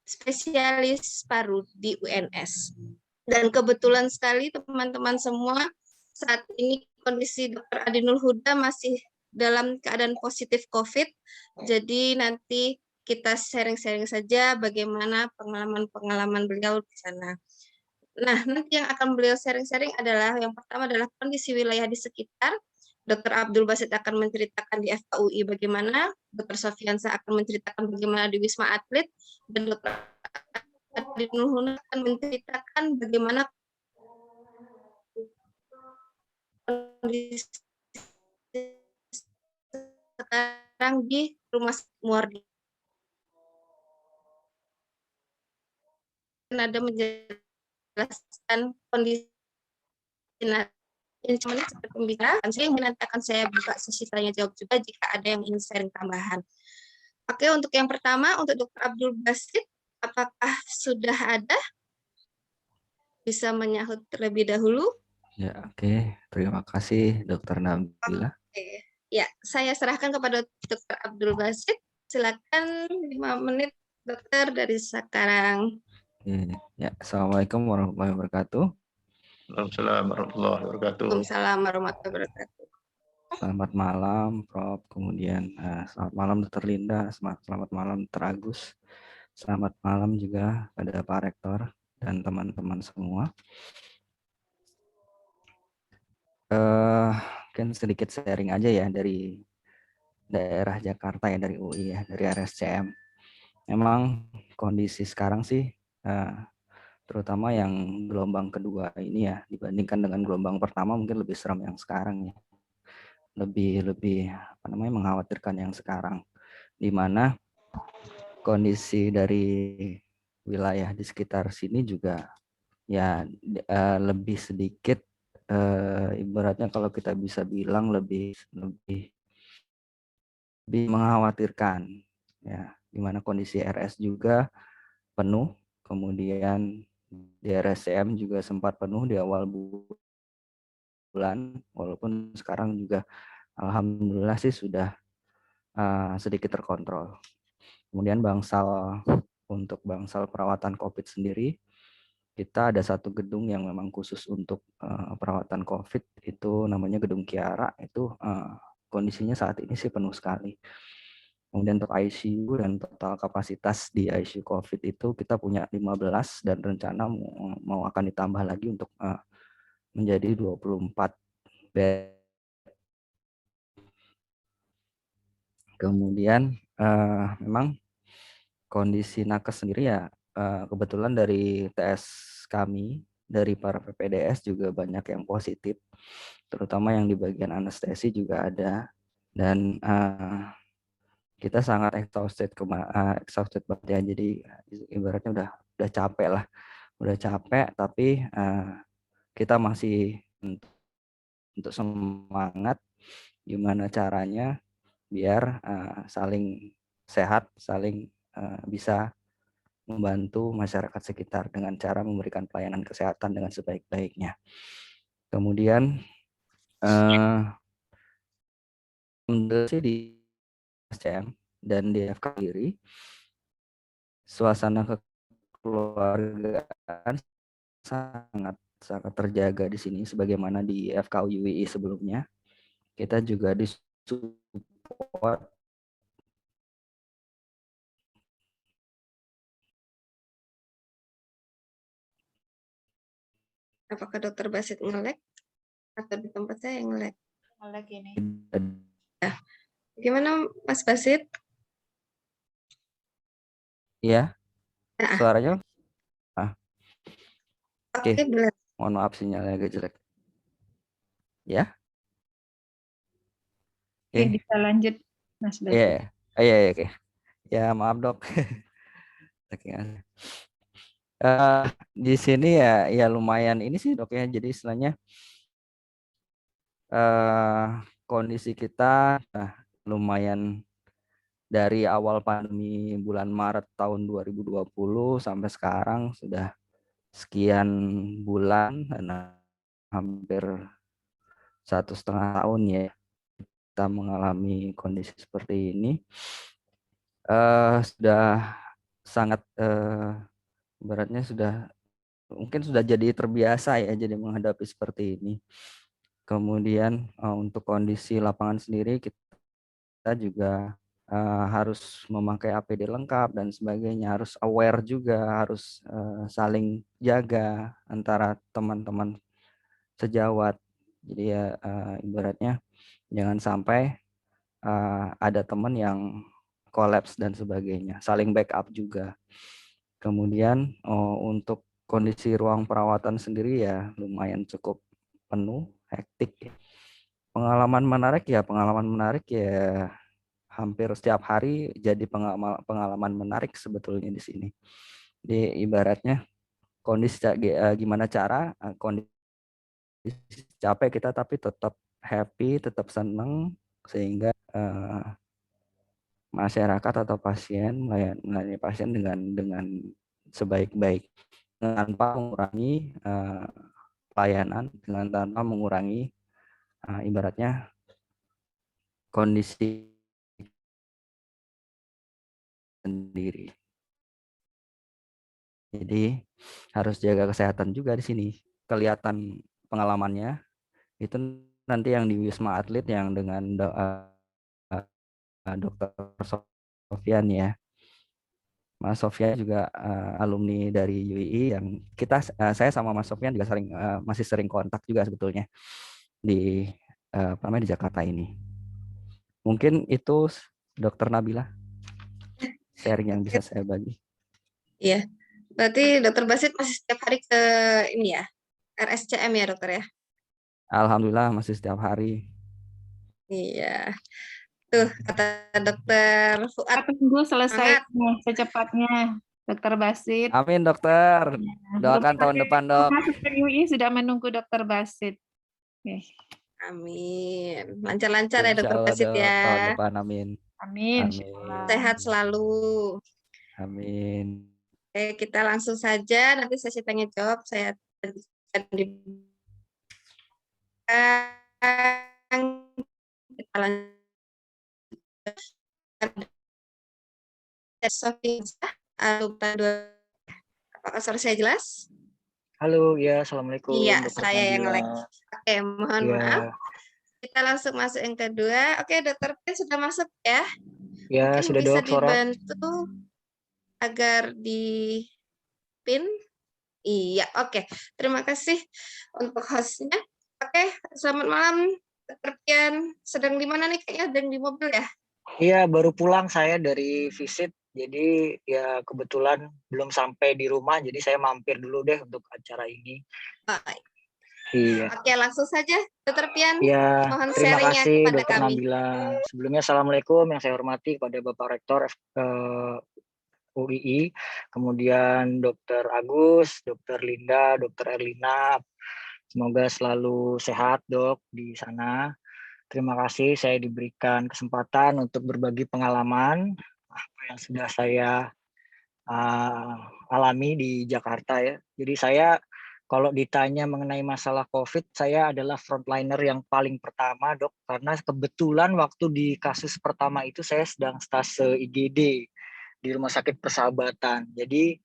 spesialis paru di UNS. Dan kebetulan sekali teman-teman semua, saat ini kondisi Dr. Adinul Huda masih dalam keadaan positif COVID. Jadi nanti kita sharing-sharing saja bagaimana pengalaman-pengalaman beliau di sana. Nah, nanti yang akan beliau sharing-sharing adalah yang pertama adalah kondisi wilayah di sekitar. Dr. Abdul Basit akan menceritakan di FKUI bagaimana, Dr. Sofiansah akan menceritakan bagaimana di Wisma Atlet, dan Dr. Adinul Huda akan menceritakan bagaimana kondisi sekarang di Rumah Muardi. Ada menjelaskan kondisi ini cuma seperti pembicaraan, nanti akan saya buka sesi tanya jawab juga jika ada yang ingin sharing tambahan. Oke, untuk yang pertama, untuk Dr. Abdul Basit, apakah sudah ada? Bisa menyahut terlebih dahulu? Ya, oke. Terima kasih, Dr. Nabila. Oke. Ya, saya serahkan kepada Dr. Abdul Basit. Silakan 5 menit, dokter, dari sekarang. Oke. Ya, Assalamualaikum warahmatullahi wabarakatuh. Waalaikumsalam warahmatullahi wabarakatuh. Waalaikumsalam warahmatullahi wabarakatuh. Selamat malam, Prof. Kemudian selamat malam, Dr. Linda. Selamat malam, Dr. Agus. Selamat malam juga pada Pak Rektor dan teman-teman semua. Mungkin sedikit sharing aja ya dari daerah Jakarta ya, dari UI ya, dari RSCM. Memang kondisi sekarang sih terutama yang gelombang kedua ini ya, dibandingkan dengan gelombang pertama mungkin lebih seram yang sekarang ya. Lebih mengkhawatirkan yang sekarang, di mana kondisi dari wilayah di sekitar sini juga ya lebih sedikit ibaratnya kalau kita bisa bilang lebih mengkhawatirkan ya, di mana kondisi RS juga penuh, kemudian di RSCM juga sempat penuh di awal bulan, walaupun sekarang juga alhamdulillah sih sudah sedikit terkontrol. Kemudian untuk bangsal perawatan COVID sendiri, kita ada satu gedung yang memang khusus untuk perawatan COVID, itu namanya Gedung Kiara. Itu kondisinya saat ini sih penuh sekali. Kemudian untuk ICU dan total kapasitas di ICU COVID itu kita punya 15 dan rencana mau akan ditambah lagi untuk menjadi 24 bed. Kemudian memang kondisi nakes sendiri ya, kebetulan dari tes kami, dari para PPDS juga banyak yang positif, terutama yang di bagian anestesi juga ada. Dan kita sangat exhausted banget ya, jadi ibaratnya udah capek lah, tapi kita masih untuk semangat gimana caranya biar saling sehat, saling bisa membantu masyarakat sekitar dengan cara memberikan pelayanan kesehatan dengan sebaik-baiknya. Kemudian di SCM dan di FK sendiri, suasana kekeluargaan sangat terjaga di sini sebagaimana di FK UII sebelumnya. Kita juga disupport Apakah Dokter Basit nge-lag atau di tempat saya yang nge-lag? Nge-lag ini. Gimana Mas Basit? ya, suaranya. Oke, Oke, benar. mohon maaf sinyalnya agak jelek. Ya. Oke, bisa lanjut Mas Basit. Iya, oke. Ya, maaf dok. Di sini ya lumayan ini sih dok ya. Jadi istilahnya kondisi kita lumayan dari awal pandemi bulan Maret tahun 2020 sampai sekarang sudah sekian bulan dan hampir 1,5 tahun ya kita mengalami kondisi seperti ini. Sudah sangat beratnya mungkin sudah jadi terbiasa ya jadi menghadapi seperti ini. Kemudian untuk kondisi lapangan sendiri kita juga harus memakai APD lengkap dan sebagainya, harus aware juga, harus saling jaga antara teman-teman sejawat. Jadi ya ibaratnya jangan sampai ada teman yang kolaps dan sebagainya, saling backup juga. Kemudian untuk kondisi ruang perawatan sendiri ya lumayan cukup penuh, hektik. Pengalaman menarik ya hampir setiap hari jadi pengalaman menarik sebetulnya di sini. Jadi ibaratnya kondisi gimana cara kondisi capek kita tapi tetap happy, tetap senang sehingga masyarakat atau pasien melayani pasien dengan sebaik-baik tanpa mengurangi pelayanan, dengan tanpa mengurangi ibaratnya kondisi sendiri. Jadi harus jaga kesehatan juga di sini. Kelihatan pengalamannya itu nanti yang di Wisma Atlet yang dengan Dokter Sofyan ya. Mas Sofyan juga alumni dari UII yang saya sama Mas Sofyan juga masih sering kontak juga sebetulnya di di Jakarta ini. Mungkin itu Dokter Nabila sharing yang bisa saya bagi. Iya, berarti Dokter Basit masih setiap hari ke ini ya, RSCM ya dokter ya? Alhamdulillah masih setiap hari. Iya, tuh kata Dokter Fuad. Tunggu selesai secepatnya Dokter Basit. Amin dokter. Doakan tahun depan dok. UI sudah menunggu Dokter Basit. Okay. Amin. Lancar-lancar ya Dokter Basit ya. Tahun depan amin. Amin. Sehat selalu. Amin. Oke, kita langsung saja nanti sesi tanya jawab saya di kita lanjut. Apakah suara saya jelas? Halo, ya, assalamualaikum. Iya, Dr. saya yang Nabila. nge-lag. Oke, mohon maaf. Kita langsung masuk yang kedua. Oke, Dokter Pin sudah masuk ya? Ya, mungkin sudah bisa dok, suara. dibantu agar di pin. Iya, oke. Terima kasih untuk hostnya. Oke, selamat malam. Dokter Pian, sedang di mana nih? Kayaknya sedang di mobil ya? Iya, baru pulang saya dari visit. Jadi ya kebetulan belum sampai di rumah, jadi saya mampir dulu deh untuk acara ini. Iya. Oke, langsung saja, Dokter Pian. Ya, mohon terima sharingnya kasih kepada Dokter kami. Nabila. Sebelumnya Assalamualaikum yang saya hormati kepada Bapak Rektor UII, kemudian Dokter Agus, Dokter Linda, Dokter Erlina. Semoga selalu sehat dok di sana. Terima kasih saya diberikan kesempatan untuk berbagi pengalaman apa yang sudah saya alami di Jakarta ya. Jadi saya kalau ditanya mengenai masalah COVID, saya adalah frontliner yang paling pertama, Dok, karena kebetulan waktu di kasus pertama itu saya sedang stase IGD di Rumah Sakit Persahabatan. Jadi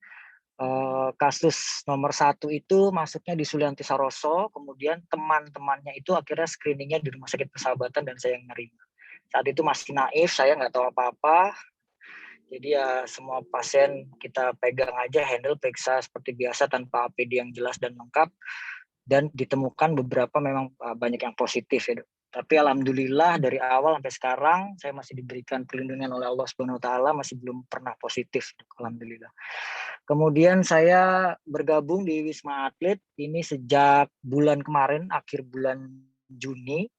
kasus nomor 1 itu masuknya di Sulianti Saroso, kemudian teman-temannya itu akhirnya screeningnya di Rumah Sakit Persahabatan dan saya yang nerima. Saat itu masih naif, saya nggak tahu apa-apa. Jadi ya semua pasien kita pegang aja, handle, periksa seperti biasa tanpa APD yang jelas dan lengkap. Dan ditemukan beberapa memang banyak yang positif ya, Dok. Tapi alhamdulillah dari awal sampai sekarang saya masih diberikan perlindungan oleh Allah Subhanahu wa taala, masih belum pernah positif, Dok. Alhamdulillah. Kemudian saya bergabung di Wisma Atlet ini sejak bulan kemarin, akhir bulan Juni,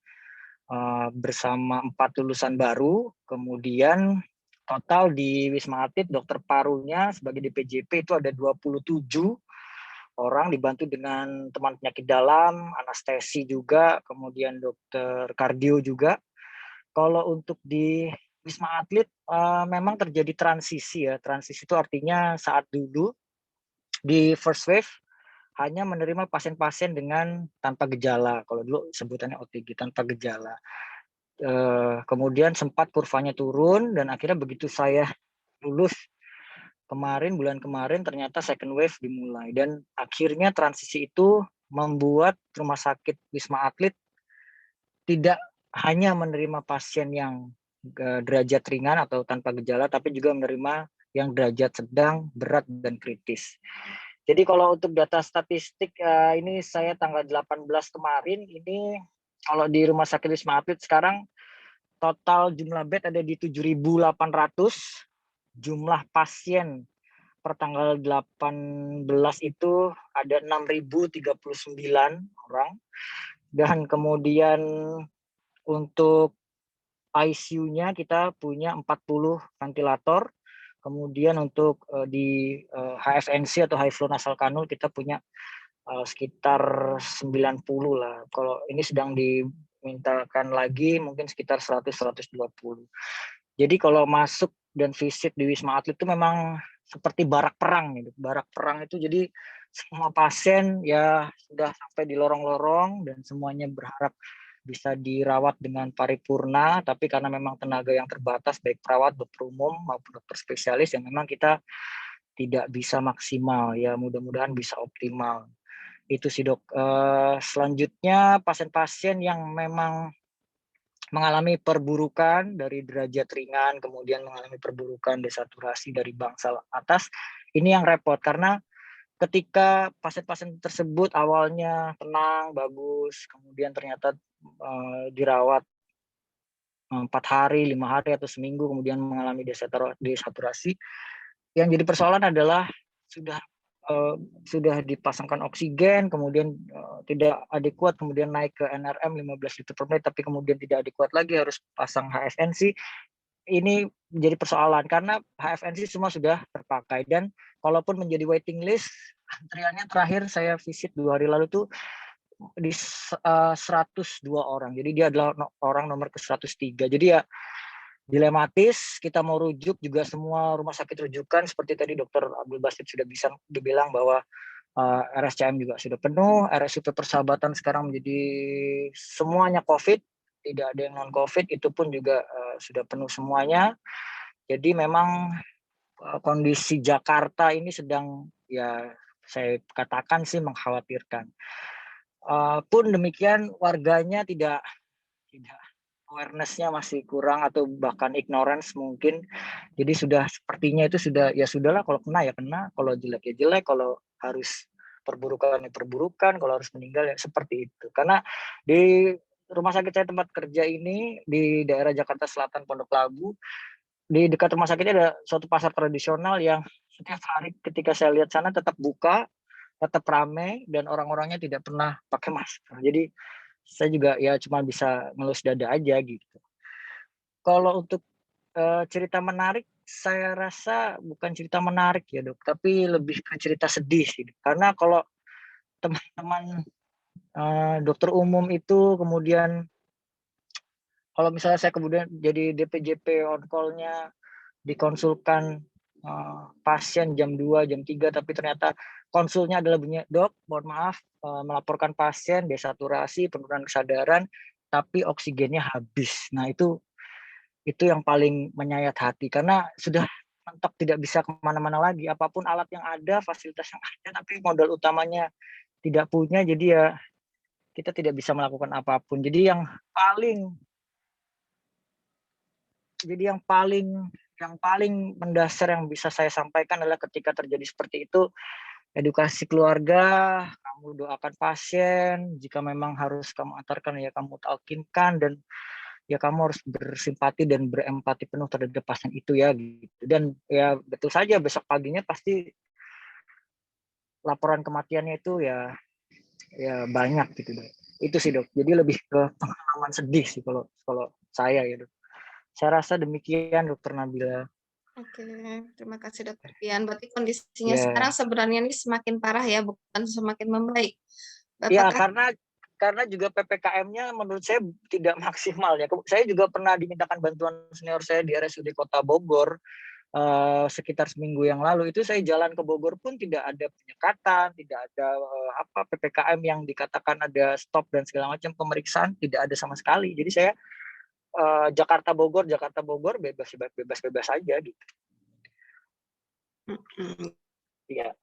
bersama 4 lulusan baru. Kemudian total di Wisma Atlet dokter parunya sebagai DPJP itu ada 27 orang, dibantu dengan teman penyakit dalam, anestesi juga, kemudian dokter kardio juga. Kalau untuk di Wisma Atlet memang terjadi transisi ya. Transisi itu artinya saat dulu di first wave hanya menerima pasien-pasien dengan tanpa gejala. Kalau dulu sebutannya OTG, tanpa gejala. Kemudian sempat kurvanya turun dan akhirnya begitu saya lulus bulan kemarin ternyata second wave dimulai, dan akhirnya transisi itu membuat Rumah Sakit Wisma Atlet tidak hanya menerima pasien yang derajat ringan atau tanpa gejala, tapi juga menerima yang derajat sedang, berat, dan kritis. Jadi kalau untuk data statistik ini saya tanggal 18 kemarin ini kalau di Rumah Sakit Wisma Atlet sekarang total jumlah bed ada di 7.800, jumlah pasien per tanggal 18 itu ada 6.039 orang, dan kemudian untuk ICU-nya kita punya 40 ventilator, kemudian untuk di HFNC atau high flow nasal kanul kita punya sekitar 90 lah. Kalau ini sedang dimintakan lagi mungkin sekitar 100-120. Jadi kalau masuk dan visit di Wisma Atlet itu memang seperti barak perang gitu. Barak perang itu jadi semua pasien ya sudah sampai di lorong-lorong dan semuanya berharap bisa dirawat dengan paripurna, tapi karena memang tenaga yang terbatas baik perawat, dokter umum maupun dokter spesialis yang memang kita tidak bisa maksimal ya, mudah-mudahan bisa optimal. Itu sih, Dok. Selanjutnya pasien-pasien yang memang mengalami perburukan dari derajat ringan, kemudian mengalami perburukan desaturasi dari bangsal atas, ini yang repot karena ketika pasien-pasien tersebut awalnya tenang, bagus, kemudian ternyata dirawat 4 hari, 5 hari, atau seminggu, kemudian mengalami desaturasi, yang jadi persoalan adalah sudah dipasangkan oksigen, kemudian tidak adekuat, kemudian naik ke NRM 15 liter per menit, tapi kemudian tidak adekuat lagi, harus pasang HFNC. Ini menjadi persoalan karena HFNC semua sudah terpakai, dan kalaupun menjadi waiting list, antriannya terakhir saya visit 2 hari lalu tuh di 102 orang. Jadi dia adalah orang nomor ke-103. Jadi ya dilematis, kita mau rujuk juga semua rumah sakit rujukan seperti tadi Dr. Abdul Basit sudah bisa dibilang bahwa RSCM juga sudah penuh, RSUP Persahabatan sekarang menjadi semuanya COVID, tidak ada yang non COVID, itu pun juga sudah penuh semuanya. Jadi memang kondisi Jakarta ini sedang ya saya katakan sih mengkhawatirkan. Pun demikian warganya tidak awareness-nya masih kurang atau bahkan ignorance mungkin. Jadi sudah sepertinya itu sudah ya sudahlah, kalau kena ya kena, kalau jelek ya jelek, kalau harus perburukan ya perburukan, kalau harus meninggal ya seperti itu. Karena di rumah sakit saya tempat kerja ini di daerah Jakarta Selatan Pondok Labu, di dekat rumah sakitnya ada suatu pasar tradisional yang setiap hari ketika saya lihat sana tetap buka, tetap ramai, dan orang-orangnya tidak pernah pakai masker. Jadi saya juga ya cuma bisa ngelus dada aja gitu. Kalau untuk cerita menarik, saya rasa bukan cerita menarik ya, Dok, tapi lebih ke cerita sedih sih. Karena kalau teman-teman dokter umum itu kemudian kalau misalnya saya kemudian jadi DPJP on call-nya dikonsulkan pasien jam 2, jam 3, tapi ternyata konsulnya adalah bunyi, dok, mohon maaf, melaporkan pasien desaturasi, penurunan kesadaran, tapi oksigennya habis. Nah, itu yang paling menyayat hati, karena sudah mentok tidak bisa kemana-mana lagi. Apapun alat yang ada, fasilitas yang ada, tapi modal utamanya tidak punya, jadi ya kita tidak bisa melakukan apapun. Jadi yang paling mendasar yang bisa saya sampaikan adalah ketika terjadi seperti itu, edukasi keluarga, kamu doakan pasien, jika memang harus kamu antarkan ya kamu talkinkan, dan ya kamu harus bersimpati dan berempati penuh terhadap pasien itu ya gitu. Dan ya betul saja besok paginya pasti laporan kematiannya itu ya banyak gitu, Dok. Itu sih, Dok. Jadi lebih ke pengalaman sedih sih kalau saya ya, Dok. Saya rasa demikian, Dokter Nabila. Oke, terima kasih Dokter Pian. Berarti kondisinya sekarang sebenarnya ini semakin parah ya, bukan semakin membaik. Iya, karena juga PPKM-nya menurut saya tidak maksimal ya. Saya juga pernah dimintakan bantuan senior saya di RSUD Kota Bogor sekitar seminggu yang lalu. Itu saya jalan ke Bogor pun tidak ada penyekatan, tidak ada PPKM yang dikatakan ada stop dan segala macam, pemeriksaan tidak ada sama sekali. Jadi saya Jakarta Bogor bebas aja gitu. Iya.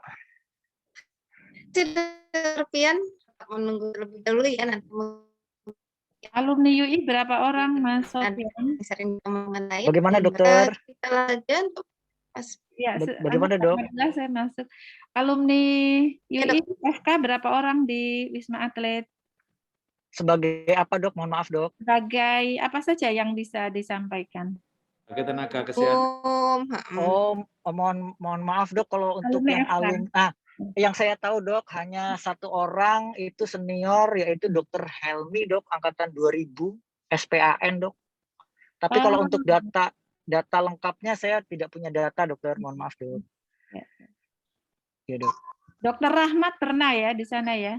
Dokter Pian menunggu lebih dahulu ya nanti. Alumni UI berapa orang, Mas Sofian? Sering mengenai. Bagaimana, Dokter? Kita lanjut untuk Ya, bagaimana, Dok? Saya masuk. Alumni UI FK berapa orang di Wisma Atlet? Sebagai apa, Dok? Mohon maaf, Dok. Sebagai apa saja yang bisa disampaikan? Sebagai tenaga kesehatan. Mohon maaf, Dok, kalau untuk yang saya tahu, Dok, hanya satu orang itu senior, yaitu Dokter Helmi, Dok, angkatan 2000 SPAN, Dok. Tapi kalau untuk data lengkapnya saya tidak punya data, Dokter. Mohon maaf, Dok. Ya, Dok. Dokter Rahmat pernah ya di sana ya?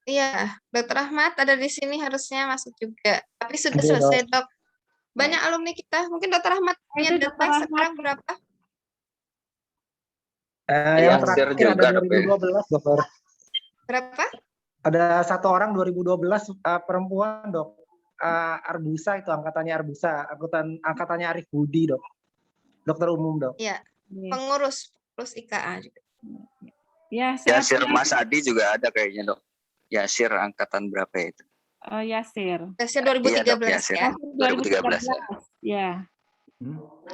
Iya, Dokter Rahmat ada di sini harusnya masuk juga. Tapi sudah selesai, Dok. Banyak alumni kita. Mungkin Dokter Rahmat punya data sekarang berapa? Yang terakhir ada 2012, Dokter. Berapa? Ada satu orang 2012 perempuan, Dok. Arbusa itu angkatannya Arbusa, angkatannya Arif Budi, Dok. Dokter umum, Dok. Iya. Pengurus IKA juga. Ya, Yasir Mas Adi juga ada kayaknya, Dok. Yasir angkatan berapa itu? Oh, Yasir 2013 iya, Dok, Yasir. ya. 2013. Ya.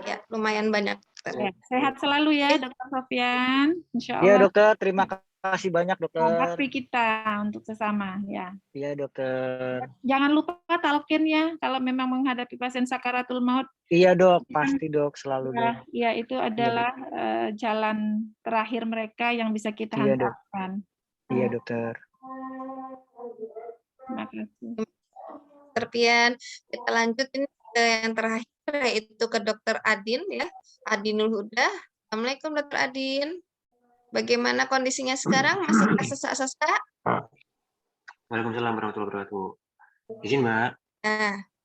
Ya, lumayan banyak. Sehat selalu ya, Dokter Sofian. Insya Allah. Iya, Dokter. Terima kasih banyak, Dokter. Bakti kita untuk sesama ya. Iya, Dokter. Jangan lupa talkin ya kalau memang menghadapi pasien sakaratul maut. Iya, Dok. Pasti, Dok. Selalu, Dok. Ya, itu adalah jalan terakhir mereka yang bisa kita hantarkan. Iya, Dokter. Terima kasih. Dokter Pian, kita lanjutin ke yang terakhir, yaitu ke Dokter Adin ya, Adinul Huda. Assalamualaikum Dokter Adin. Bagaimana kondisinya sekarang? Masih sesak-sesak? Waalaikumsalam warahmatullahi wabarakatuh. Izin, Mbak.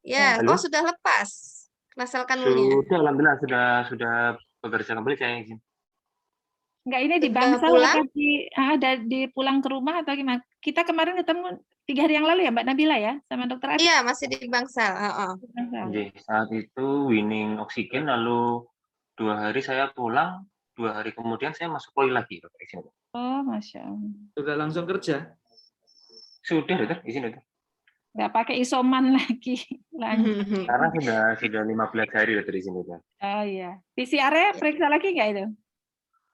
Ya, Halo? sudah lepas. Asalkan dulunya. Sudah, alhamdulillah sudah bekerja kembali, saya izin. Enggak, ini di Bangsal ada di pulang ke rumah atau gimana? Kita kemarin ketemu 3 hari yang lalu ya Mbak Nabila ya sama Dokter Adin? Iya, masih di Bangsal. Saat itu winning oksigen, lalu 2 hari saya pulang, 2 hari kemudian saya masuk poli lagi, Dokter, izin. Oh, Masya Allah. Sudah langsung kerja? Sudah, Dokter, izin, Dokter. Nggak pakai isoman lagi. Lanjut. Karena sudah 15 hari, Dokter, izin, Dokter. Oh iya. PCR-nya periksa lagi nggak itu?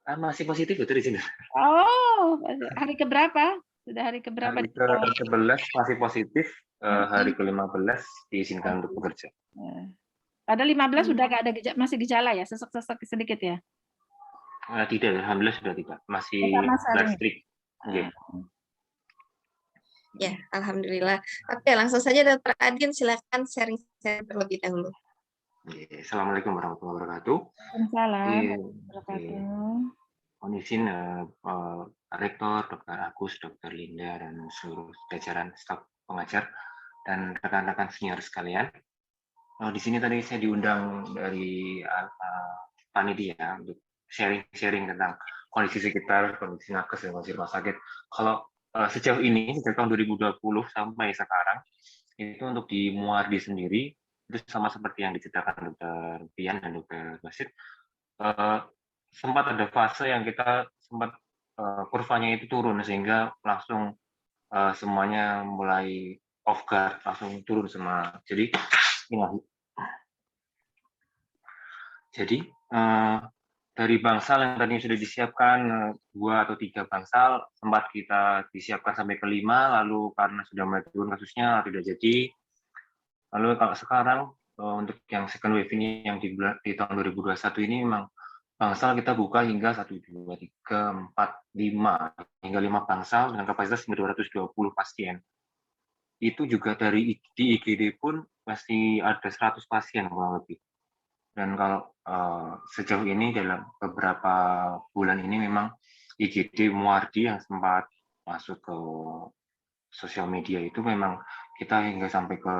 Masih positif, Dokter, izin. Oh, hari keberapa? Sudah hari keberapa? Hari ke-11 masih positif, hari ke-15 diizinkan untuk bekerja. Pada 15 sudah nggak ada masih gejala ya, sesek-sesek sedikit ya? Tidak, alhamdulillah sudah tidak, masih listrik. Ya, alhamdulillah. Oke, langsung saja Dokter Adin, silakan sharing terlebih dahulu. Assalamualaikum warahmatullahi wabarakatuh. Waalaikumsalam. Mohon izin Rektor, Dr. Agus, Dr. Linda, dan seluruh jajaran staf pengajar dan rekan-rekan senior sekalian. Di sini tadi saya diundang dari panitia untuk sharing-sharing tentang kondisi sekitar, kondisi nakes dan kondisi rumah sakit. Kalau sejauh ini sejak tahun 2020 sampai sekarang itu untuk di Muardi sendiri itu sama seperti yang diceritakan Dr. Pian dan Dr. Basit, sempat ada fase yang kita sempat kurvanya itu turun sehingga langsung semuanya mulai off guard, langsung turun semua. Jadi dari bangsal yang tadi sudah disiapkan 2 atau 3 bangsal sempat kita disiapkan sampai ke 5, lalu karena sudah mulai turun kasusnya tidak jadi. Lalu kalau sekarang untuk yang second wave ini yang di tahun 2021 ini memang bangsal kita buka hingga 1, 2, 3, 4, 5 hingga 5 bangsal dengan kapasitas hingga 220 pasien. Itu juga di IGD pun masih ada 100 pasien kurang lebih. Dan kalau sejauh ini dalam beberapa bulan ini memang IGD Muardi yang sempat masuk ke sosial media itu memang kita hingga sampai ke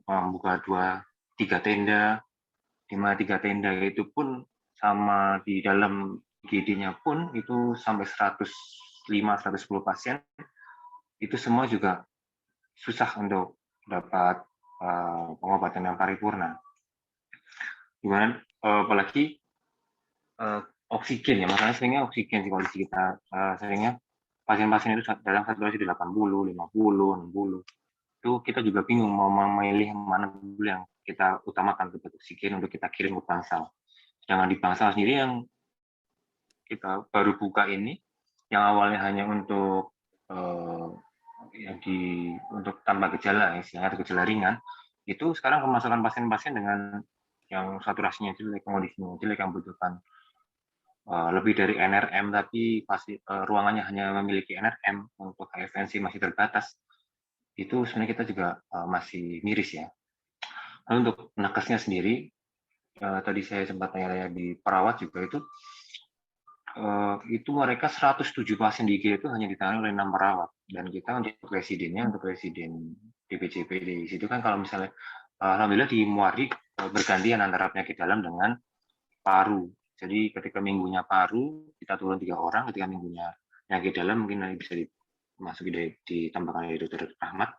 membuka 2-3 tenda, di mana 3 tenda itu pun sama di dalam IGD-nya pun itu sampai 105-110 pasien, itu semua juga susah untuk dapat pengobatan yang paripurna. Gimana apalagi oksigen ya, masalahnya seringnya oksigen di kondisi kita, seringnya pasien-pasien itu dalam saturasi 80, 50, 60, itu kita juga bingung mau memilih mana dulu yang kita utamakan untuk oksigen untuk kita kirim ke bangsal. Sedangkan di bangsal sendiri yang kita baru buka ini, yang awalnya hanya untuk untuk tanpa gejala, istilahnya ada gejala ringan, itu sekarang kemasukan pasien-pasien dengan yang saturasinya jelek, kondisinya jelek, yang membutuhkan lebih dari NRM, tapi pasti ruangannya hanya memiliki NRM untuk HFNC masih terbatas. Itu sebenarnya kita juga masih miris ya. Lalu untuk nakesnya sendiri, tadi saya sempat tanya-tanya di perawat juga itu mereka 107 pasien di IGD itu hanya ditangani oleh 6 perawat, dan kita untuk residen DPJP di situ kan kalau misalnya alhamdulillah di Muardi bergantian antara penyakit dalam dengan paru. Jadi ketika minggunya paru kita turun 3 orang, ketika minggunya penyakit dalam mungkin nanti bisa dimasuki ditambahkan dari Dr. Ahmad.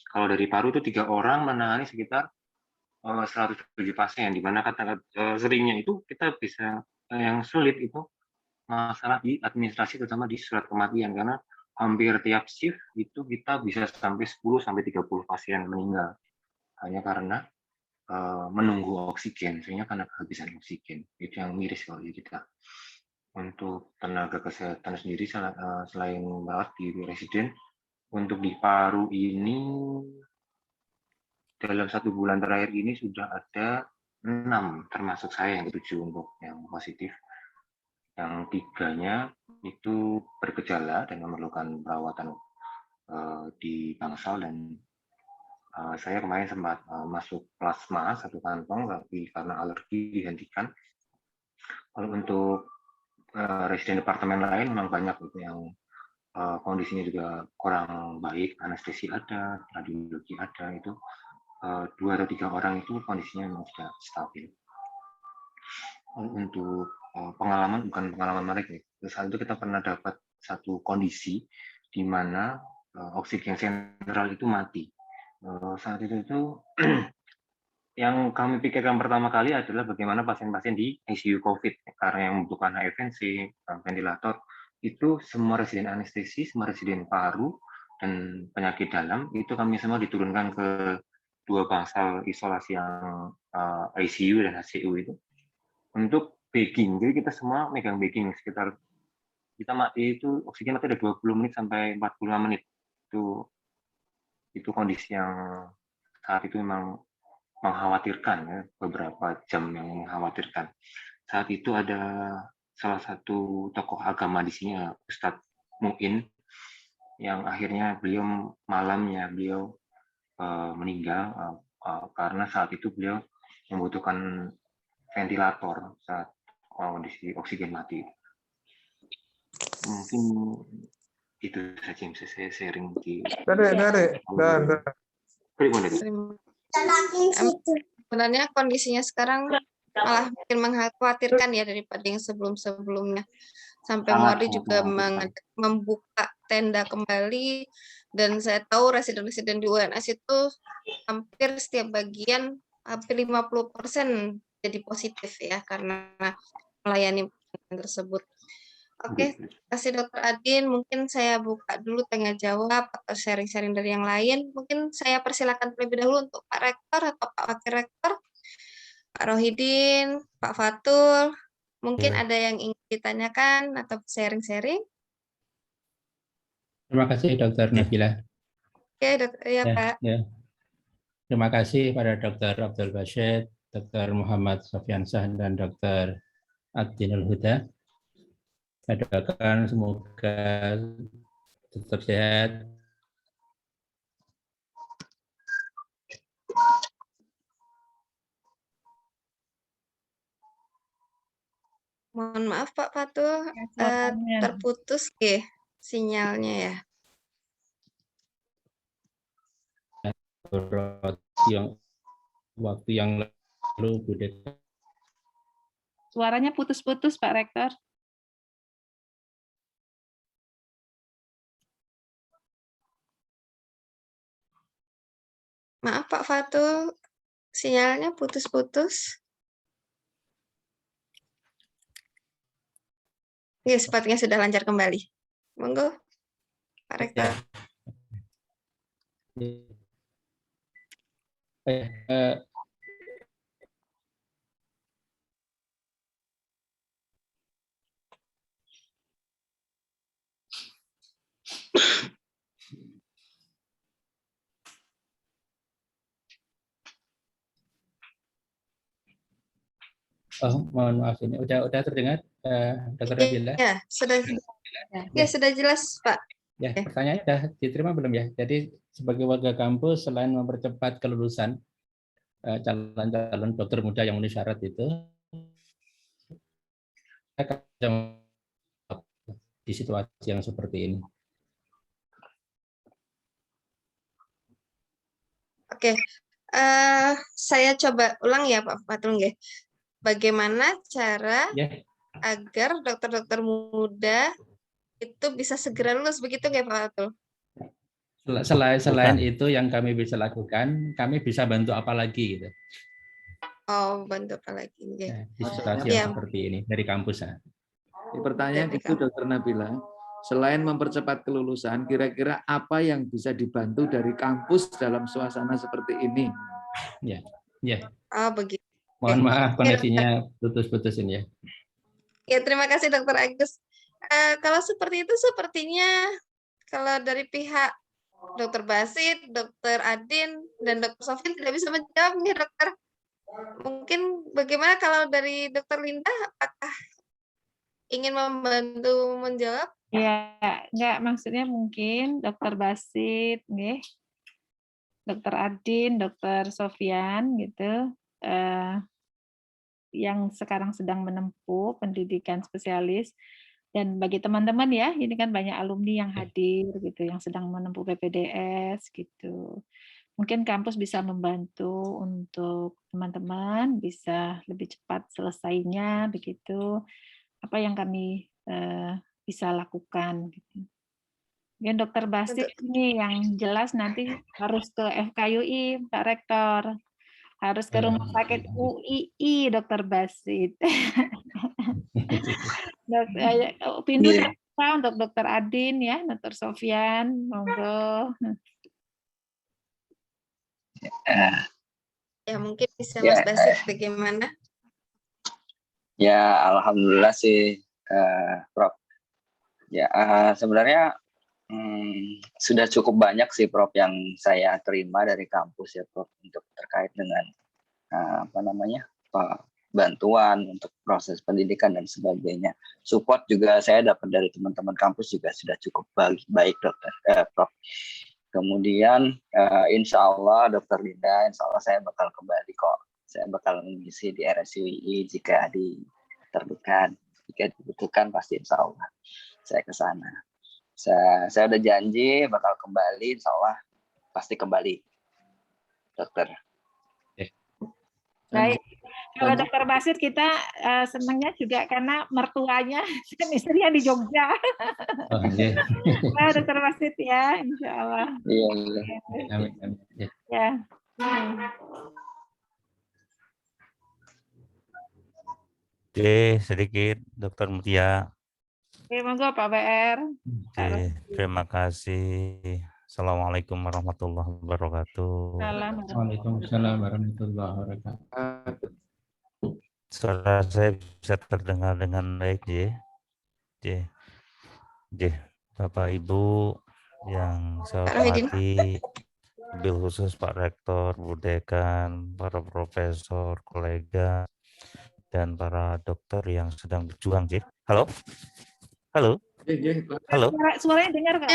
Kalau dari paru itu 3 orang menangani sekitar 107 pasien, di mana kata seringnya itu kita bisa yang sulit itu masalah di administrasi, terutama di surat kematian, karena hampir tiap shift itu kita bisa sampai 10-30 pasien meninggal hanya karena menunggu oksigen, sehingga karena kehabisan oksigen. Itu yang miris kalau kita. Untuk tenaga kesehatan sendiri selain merawat di residen, untuk di paru ini dalam 1 bulan terakhir ini sudah ada 6, termasuk saya yang 7 untuk yang positif. Yang 3-nya itu bergejala dan memerlukan perawatan di bangsal, dan saya kemarin sempat masuk plasma 1 kantong, tapi karena alergi dihentikan. Kalau untuk residen departemen lain memang banyak itu yang kondisinya juga kurang baik, anestesi ada, radiologi ada, itu 2 atau 3 orang itu kondisinya memang tidak stabil. Untuk pengalaman, bukan pengalaman mereka, saat itu kita pernah dapat satu kondisi di mana oksigen sentral itu mati. Saat itu yang kami pikirkan pertama kali adalah bagaimana pasien-pasien di ICU COVID, karena yang membutuhkan HFNC, ventilator, itu semua residen anestesi, semua residen paru, dan penyakit dalam, itu kami semua diturunkan ke 2 bangsal isolasi yang ICU dan HCU itu, untuk bagging. Jadi kita semua megang bagging, sekitar kita mati itu oksigen mati ada 20 menit sampai 45 menit. Itu kondisi yang saat itu memang mengkhawatirkan ya, beberapa jam yang mengkhawatirkan. Saat itu ada salah satu tokoh agama di sini, Ustadz Muin, yang akhirnya malamnya beliau meninggal karena saat itu beliau membutuhkan ventilator saat kondisi oksigen mati. Mungkin itu saja yang bisa saya sharing di. Sebenarnya kondisinya sekarang malah makin mengkhawatirkan ya daripada yang sebelum-sebelumnya. Sampai Sangat, Muardi sangat juga mengkhawatirkan. membuka tenda kembali, dan saya tahu residen-residen di UNS itu hampir setiap bagian hampir 50% jadi positif ya karena melayani pasien tersebut. Oke, terima kasih Dokter Adin. Mungkin saya buka dulu tanya jawab atau sharing-sharing dari yang lain. Mungkin saya persilakan terlebih dahulu untuk Pak Rektor atau Pak Wakil Rektor, Pak Rohidin, Pak Fatul. Mungkin ada yang ingin ditanyakan atau sharing-sharing. Terima kasih Dr. Nabila. Oke, ya Pak. Ya. Terima kasih pada Dr. Abdul Basyid, Dr. Muhammad Sofyansah, dan Dr. Adinul Huda. Saya doakan semoga tetap sehat. Mohon maaf Pak Fatul, terputus ya sinyalnya ya. Waktu yang lalu Bu Deta. Suaranya putus-putus Pak Rektor. Maaf Pak Fatul, sinyalnya putus-putus. Ya, sepertinya sudah lancar kembali. Monggo, Pak Rektor. Oh, mohon maaf ini udah terdengar, Dr. Nabila? Ya, sudah. Ya, sudah jelas, Pak. Ya, pertanyaannya sudah diterima belum ya? Jadi sebagai warga kampus, selain mempercepat kelulusan calon-calon dokter muda yang memenuhi syarat itu, di situasi yang seperti ini. Oke, saya coba ulang ya Pak Fatul. Bagaimana cara agar dokter-dokter muda itu bisa segera lulus, begitu nggak Pak Fatul? Selain itu yang kami bisa lakukan, kami bisa bantu apa lagi gitu. Oh, bantu apa lagi? Di situasi yang seperti ini dari kampus. Pertanyaan itu Dokter Nabila, selain mempercepat kelulusan, kira-kira apa yang bisa dibantu dari kampus dalam suasana seperti ini? Ya, ya. Oh, begitu. Mohon maaf koneksinya putus-putus ini ya. Ya, terima kasih Dokter Agus. Kalau seperti itu sepertinya kalau dari pihak Dokter Basit, Dokter Adin, dan Dokter Sofin tidak bisa menjawab nih Dokter. Mungkin bagaimana kalau dari Dokter Linda, apakah ingin membantu menjawab? Ya, enggak, maksudnya mungkin Dokter Basit, nih, Dokter Adin, Dokter Sofyan, gitu, yang sekarang sedang menempuh pendidikan spesialis. Dan bagi teman-teman ya, ini kan banyak alumni yang hadir, gitu, yang sedang menempuh PPDS, gitu. Mungkin kampus bisa membantu untuk teman-teman bisa lebih cepat selesainya, begitu. Apa yang kami bisa lakukan gitu. Mungkin Dokter Basit ini yang jelas nanti harus ke FKUI Pak Rektor, harus ke Rumah Sakit UII Dokter Basit. Pintu terbuka untuk Dokter Adin ya, Dokter Sofyan, monggo. Ya mungkin bisa Mas Basit bagaimana? Ya, alhamdulillah sih, Prof. Ya, sebenarnya sudah cukup banyak sih, Prof, yang saya terima dari kampus ya, Prof, untuk terkait dengan bantuan untuk proses pendidikan dan sebagainya. Support juga saya dapat dari teman-teman kampus juga sudah cukup baik, Prof. Kemudian, insya Allah, Dokter Linda, insya Allah saya bakal kembali kok. Saya bakal mengisi di RSUI jika terdekat, jika dibutuhkan pasti insya Allah saya ke sana. Saya udah janji bakal kembali, insya Allah pasti kembali, Dokter. Baik. Kalau Dokter Basit kita senangnya juga karena mertuanya dan istrinya di Jogja. Oh, iya. Nah, Dokter Basit ya, insya Allah. Iya. Amin, amin. Ya. Ya. Oke, sedikit Dokter Mutia. Oke, monggo Pak BR. Oke, terima kasih. Assalamualaikum warahmatullahi wabarakatuh. Waalaikumsalam warahmatullahi wabarakatuh. Suara saya bisa terdengar dengan baik, Bapak Ibu yang saya hormati, bil khusus Pak Rektor, Bu Dekan, para profesor, kolega, dan para dokter yang sedang berjuang, Halo? Halo? Halo? Suaranya dengar Kak?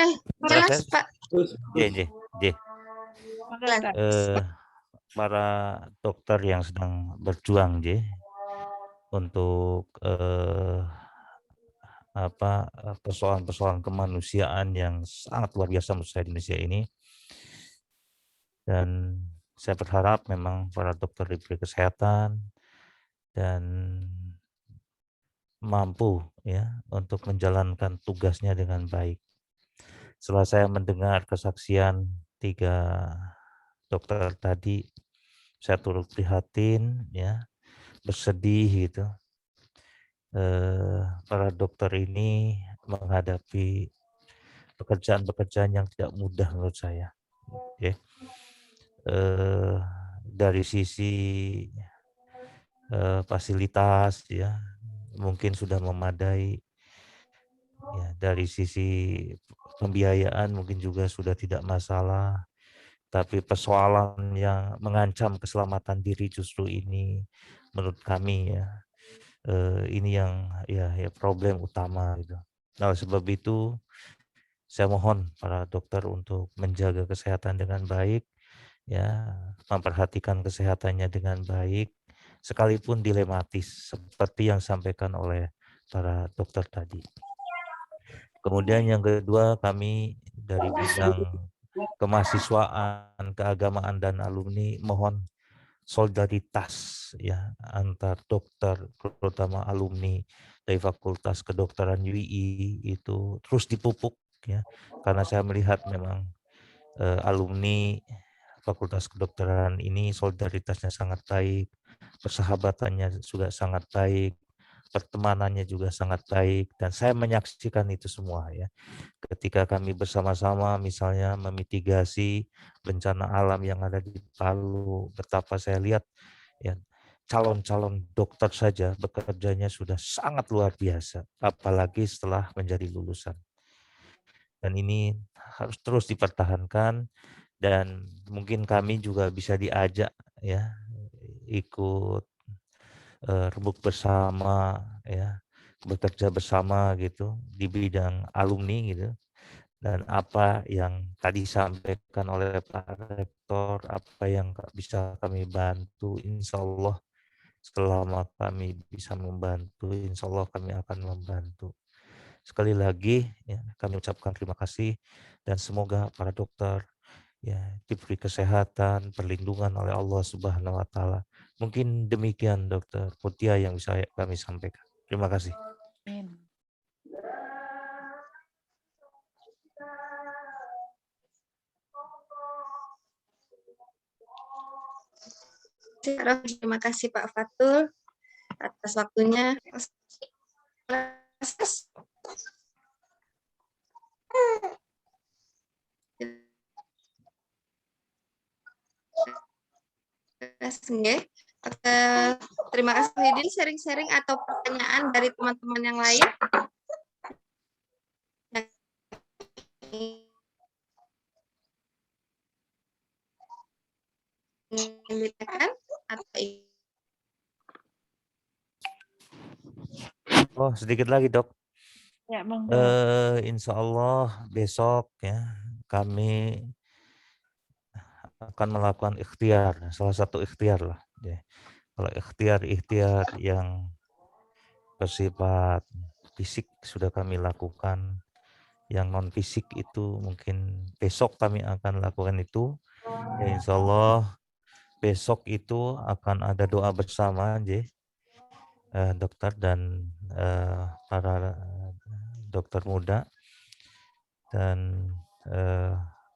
Jelas, Pak. Para dokter yang sedang berjuang, untuk persoalan-persoalan kemanusiaan yang sangat luar biasa menurut saya di Indonesia ini. Dan saya berharap memang para dokter diberi kesehatan dan mampu ya untuk menjalankan tugasnya dengan baik. Setelah saya mendengar kesaksian 3 dokter tadi, saya turut prihatin ya, bersedih gitu. Para dokter ini menghadapi pekerjaan-pekerjaan yang tidak mudah menurut saya. Dari sisi fasilitas ya mungkin sudah memadai. Ya, dari sisi pembiayaan mungkin juga sudah tidak masalah. Tapi persoalan yang mengancam keselamatan diri justru ini menurut kami ya ini yang ya problem utama gitu. Nah, sebab itu saya mohon para dokter untuk menjaga kesehatan dengan baik ya, memperhatikan kesehatannya dengan baik sekalipun dilematis seperti yang disampaikan oleh para dokter tadi. Kemudian yang kedua, kami dari bidang kemahasiswaan, keagamaan dan alumni mohon solidaritas ya antar dokter, terutama alumni dari Fakultas Kedokteran UI itu terus dipupuk ya, karena saya melihat memang alumni Fakultas Kedokteran ini solidaritasnya sangat baik, persahabatannya juga sangat baik, pertemanannya juga sangat baik, dan saya menyaksikan itu semua ya. Ketika kami bersama-sama misalnya memitigasi bencana alam yang ada di Palu, betapa saya lihat ya calon-calon dokter saja bekerjanya sudah sangat luar biasa, apalagi setelah menjadi lulusan. Dan ini harus terus dipertahankan dan mungkin kami juga bisa diajak ya ikut rembuk bersama ya, bekerja bersama gitu di bidang alumni gitu. Dan apa yang tadi disampaikan oleh Pak Rektor, apa yang bisa kami bantu, insya Allah selama kami bisa membantu, insya Allah kami akan membantu. Sekali lagi ya, kami ucapkan terima kasih dan semoga para dokter ya diberi kesehatan, perlindungan oleh Allah Subhanahu wa taala. Mungkin demikian Dokter Mutia yang bisa kami sampaikan. Terima kasih. Terima kasih Pak Fatul atas waktunya. Terima kasih Hidin sharing-sharing atau pertanyaan dari teman-teman yang lain. Oh, sedikit lagi Dok. Ya, monggo. Insya Allah besok ya kami akan melakukan ikhtiar, salah satu ikhtiar lah. Ya. Kalau ikhtiar yang bersifat fisik sudah kami lakukan, yang non fisik itu mungkin besok kami akan lakukan itu. Ya, insya Allah besok itu akan ada doa bersama, dokter dan para dokter muda dan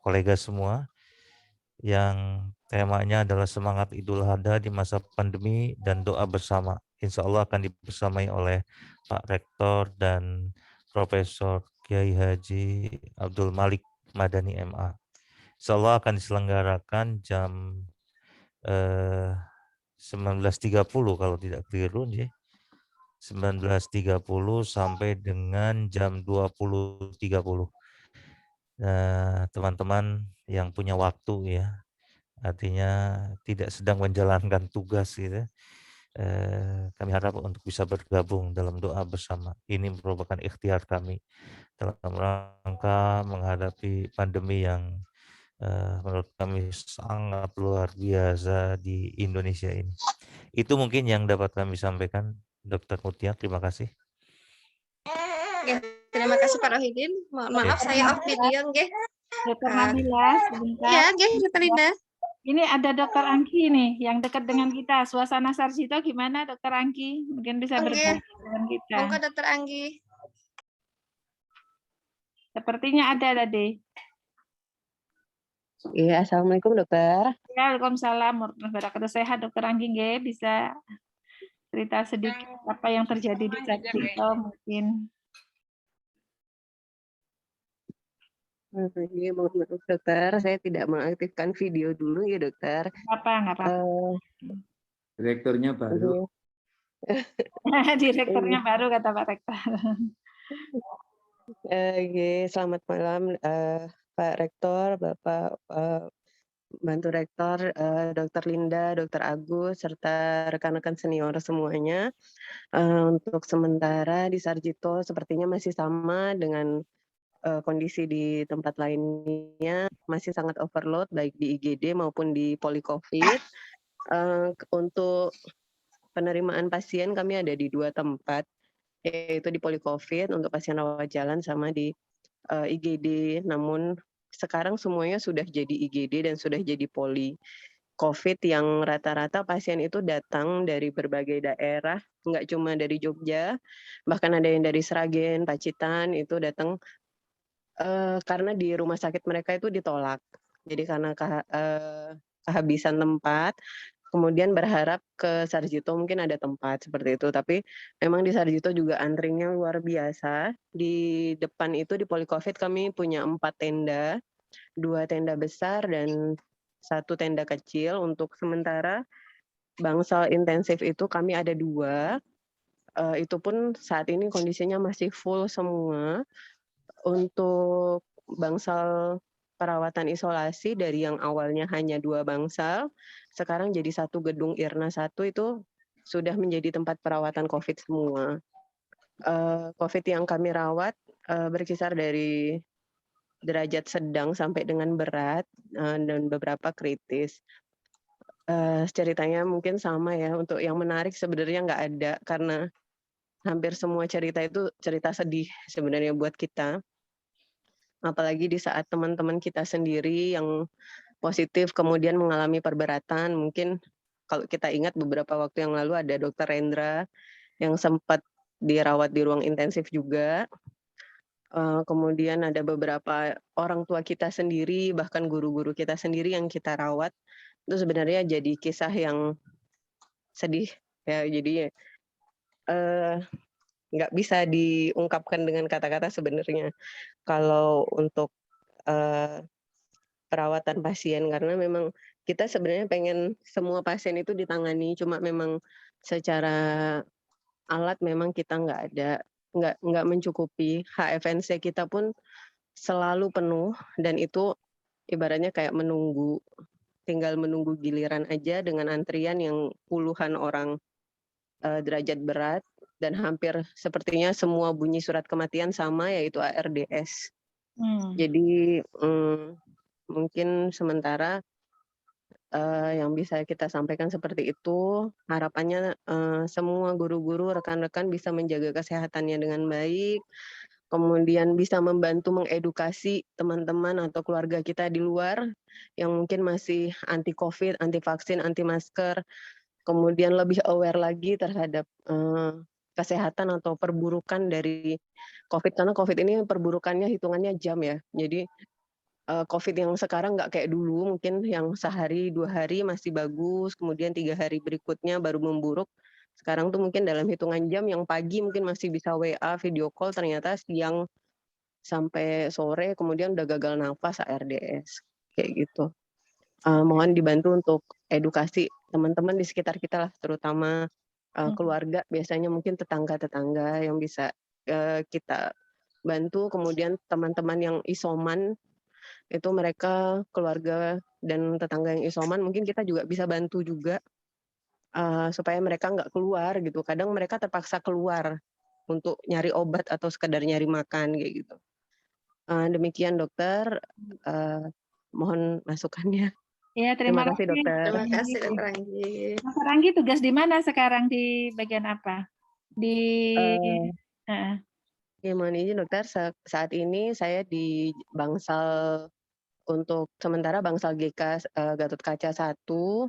kolega semua, yang temanya adalah semangat Idul Adha di masa pandemi dan doa bersama. Insya Allah akan dibersamai oleh Pak Rektor dan Profesor Kiai Haji Abdul Malik Madani MA. Insya Allah akan diselenggarakan jam 19.30 kalau tidak keliru, 19.30 sampai dengan jam 20.30. Nah, teman-teman yang punya waktu ya, artinya tidak sedang menjalankan tugas gitu, kami harap untuk bisa bergabung dalam doa bersama. Ini merupakan ikhtiar kami dalam rangka menghadapi pandemi yang menurut kami sangat luar biasa di Indonesia ini. Itu mungkin yang dapat kami sampaikan, Dr. Mutia. Terima kasih. Oke, terima kasih Pak Rohidin. Mohon maaf saya off video, nggih. Dr. Nabila, sebentar. Ya, nggih, Dr. Linda. Ini ada Dr. Angki nih, yang dekat dengan kita. Suasana Sarjito gimana, Dr. Angki? Mungkin bisa berbagi dengan kita. Monggo, Dr. Anggi. Sepertinya ada tadi. Iya, assalamualaikum dokter. Waalaikumsalam warahmatullahi wabarakatuh. Sehat Dr. Anggi, nggih? Bisa cerita sedikit apa yang terjadi di Sarjito mungkin. Iya, mohon maaf dokter, saya tidak mengaktifkan video dulu ya dokter. Nggak apa-apa. Direkturnya baru. Direkturnya baru kata Pak Rektor. Selamat malam Pak Rektor, Bapak Bantu Rektor, Dr. Linda, Dr. Agus, serta rekan-rekan senior semuanya. Untuk sementara di Sarjito sepertinya masih sama dengan kondisi di tempat lainnya, masih sangat overload baik di IGD maupun di Policovid. Untuk penerimaan pasien kami ada di 2 tempat, yaitu di Policovid untuk pasien rawat jalan sama di IGD. Namun sekarang semuanya sudah jadi IGD dan sudah jadi Poli COVID yang rata-rata pasien itu datang dari berbagai daerah, nggak cuma dari Jogja, bahkan ada yang dari Sragen, Pacitan itu datang karena di rumah sakit mereka itu ditolak. Jadi karena kehabisan tempat, kemudian berharap ke Sarjito mungkin ada tempat seperti itu. Tapi memang di Sarjito juga antrinya luar biasa. Di depan itu di Policovid kami punya 4 tenda, 2 tenda besar dan 1 tenda kecil. Untuk sementara bangsal intensif itu kami ada 2. Itu pun saat ini kondisinya masih full semua. Untuk bangsal perawatan isolasi dari yang awalnya hanya 2 bangsal, sekarang jadi 1 gedung IRNA 1 itu sudah menjadi tempat perawatan COVID semua. COVID yang kami rawat berkisar dari derajat sedang sampai dengan berat dan beberapa kritis. Ceritanya mungkin sama ya, untuk yang menarik sebenarnya nggak ada karena hampir semua cerita itu cerita sedih sebenarnya buat kita. Apalagi di saat teman-teman kita sendiri yang positif kemudian mengalami perberatan. Mungkin kalau kita ingat beberapa waktu yang lalu ada Dr. Rendra yang sempat dirawat di ruang intensif juga. Kemudian ada beberapa orang tua kita sendiri, bahkan guru-guru kita sendiri yang kita rawat. Itu sebenarnya jadi kisah yang sedih ya. Jadi nggak bisa diungkapkan dengan kata-kata sebenarnya kalau untuk perawatan pasien, karena memang kita sebenarnya pengen semua pasien itu ditangani, cuma memang secara alat memang kita nggak ada, nggak mencukupi. HFNC kita pun selalu penuh dan itu ibaratnya kayak menunggu, tinggal menunggu giliran aja dengan antrian yang puluhan orang derajat berat. Dan hampir sepertinya semua bunyi surat kematian sama, yaitu ARDS. Jadi mungkin sementara yang bisa kita sampaikan seperti itu. Harapannya semua guru-guru, rekan-rekan bisa menjaga kesehatannya dengan baik. kemudian bisa membantu mengedukasi teman-teman atau keluarga kita di luar yang mungkin masih anti COVID, anti vaksin, anti masker, kemudian lebih aware lagi terhadap kesehatan atau perburukan dari COVID, karena COVID ini perburukannya hitungannya jam ya. Jadi COVID yang sekarang nggak kayak dulu, mungkin yang sehari 2 hari masih bagus, kemudian 3 hari berikutnya baru memburuk. Sekarang tuh mungkin dalam hitungan jam, yang pagi mungkin masih bisa WA, video call, ternyata siang sampai sore kemudian udah gagal nafas, ARDS, kayak gitu. Mohon dibantu untuk edukasi teman-teman di sekitar kita lah, terutama keluarga, biasanya mungkin tetangga-tetangga yang bisa kita bantu, kemudian teman-teman yang isoman, itu mereka keluarga dan tetangga yang isoman mungkin kita juga bisa bantu juga supaya mereka nggak keluar gitu. Kadang mereka terpaksa keluar untuk nyari obat atau sekedar nyari makan kayak gitu. Demikian dokter, mohon masukannya. Ya, Terima terima kasih kasih. dokter. Terima kasih Dokter Anggi. Dokter Anggi tugas di mana sekarang, di bagian apa? Di Heeh. Ya, mohon izin dokter, saat ini saya di Bangsal, untuk sementara Bangsal GK Gatot Kaca 1,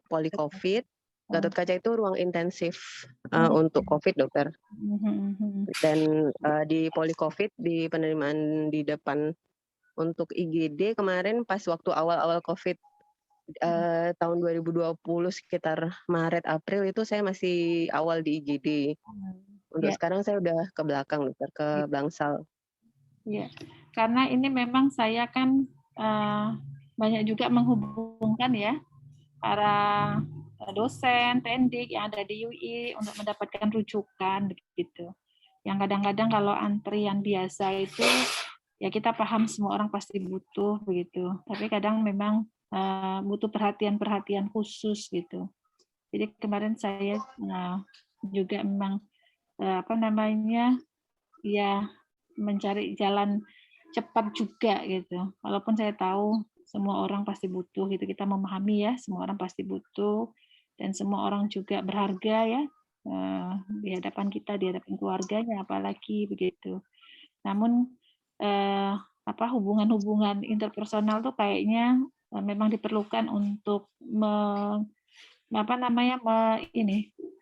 Poli Covid. Gatot Kaca itu ruang intensif untuk COVID dokter. Dan di Poli Covid, di penerimaan di depan untuk IGD kemarin pas waktu awal-awal COVID tahun 2020 sekitar Maret April itu saya masih awal di IGD. Untuk Ya. sekarang saya udah ke belakang dokter, ke Bangsal. Ya, karena ini memang saya kan banyak juga menghubungkan ya para dosen, pendik yang ada di UI untuk mendapatkan rujukan begitu. Yang kadang-kadang kalau antrian biasa itu ya kita paham semua orang pasti butuh begitu. Tapi kadang memang butuh perhatian-perhatian khusus gitu. Jadi kemarin saya juga memang ya mencari jalan cepat juga gitu. Walaupun saya tahu semua orang pasti butuh gitu, kita memahami ya, semua orang pasti butuh dan semua orang juga berharga ya di hadapan kita, di hadapan keluarganya apalagi begitu. Namun hubungan-hubungan interpersonal tuh kayaknya memang diperlukan untuk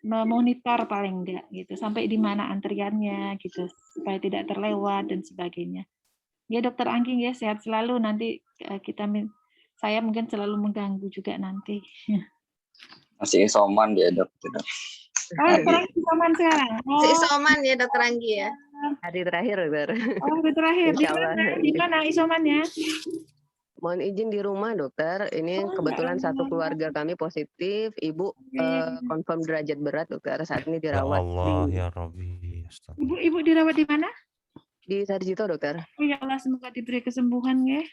memonitor paling enggak gitu, sampai di mana antriannya gitu, supaya tidak terlewat dan sebagainya. Ya Dokter Anggi ya, sehat selalu. Nanti saya mungkin selalu mengganggu juga nanti. Masih isoman dia dok. Dokter Anggi isoman sekarang. Masih isoman ya Dokter Anggi ya. Hari terakhir dokter. Hari terakhir. Di mana isomannya? Mohon izin di rumah dokter. Ini kebetulan satu keluarga kami positif. Ibu confirm derajat berat dokter. Saat ini Ya dirawat. Allah, ya Rabbi. Ibu dirawat di mana? Di Sarjito dokter. Oh ya Allah, semoga diberi kesembuhan ya.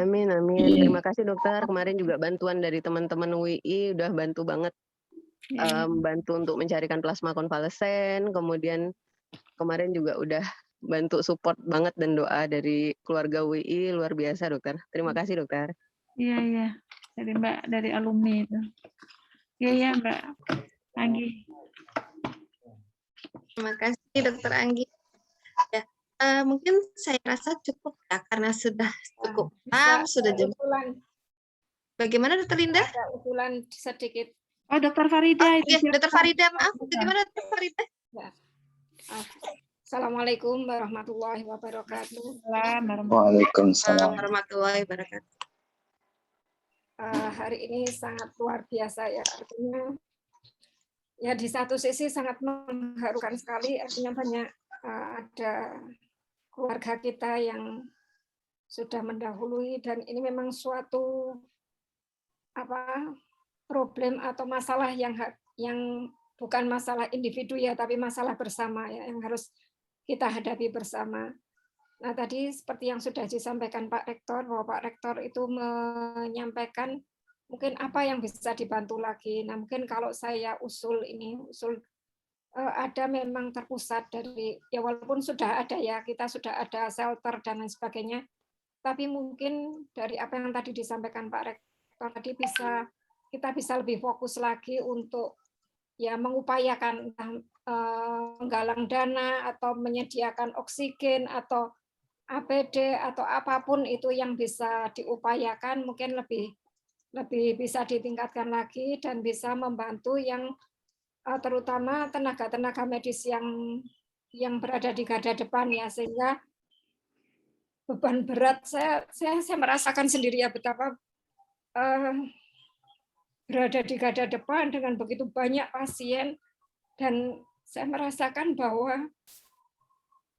Amin, amin. Terima kasih dokter. Kemarin juga bantuan dari teman-teman UI udah bantu banget. Bantu untuk mencarikan plasma konvalesen. Kemudian kemarin juga udah bantu support banget dan doa dari keluarga UI luar biasa dokter. Terima kasih dokter. Iya iya, dari Mbak, dari alumni itu. Iya ya Mbak Anggi. Terima kasih Dokter Anggi. Ya, mungkin saya rasa cukup ya karena sudah cukup sudah jam. Bagaimana Dokter Linda? Ada usulan sedikit. Oh Dokter Farida. Ya, Dokter Farida, maaf. Bagaimana Dokter Farida? Ya. Assalamualaikum warahmatullahi wabarakatuh. Waalaikumsalam warahmatullahi wabarakatuh. Hari ini sangat luar biasa ya, artinya ya di satu sisi sangat mengharukan sekali, artinya banyak ada keluarga kita yang sudah mendahului dan ini memang suatu problem atau masalah yang bukan masalah individu ya, tapi masalah bersama ya yang harus kita hadapi bersama. Nah, tadi seperti yang sudah disampaikan Pak Rektor, bahwa Pak Rektor itu menyampaikan mungkin apa yang bisa dibantu lagi. Nah, mungkin kalau saya usul ada memang terpusat dari, ya walaupun sudah ada ya, kita sudah ada shelter dan lain sebagainya, tapi mungkin dari apa yang tadi disampaikan Pak Rektor tadi kita bisa lebih fokus lagi untuk ya mengupayakan menggalang dana atau menyediakan oksigen atau APD atau apapun itu yang bisa diupayakan, mungkin lebih bisa ditingkatkan lagi dan bisa membantu yang terutama tenaga-tenaga medis yang berada di garda depan ya, sehingga beban berat saya merasakan sendiri ya betapa berada di garda depan dengan begitu banyak pasien, dan saya merasakan bahwa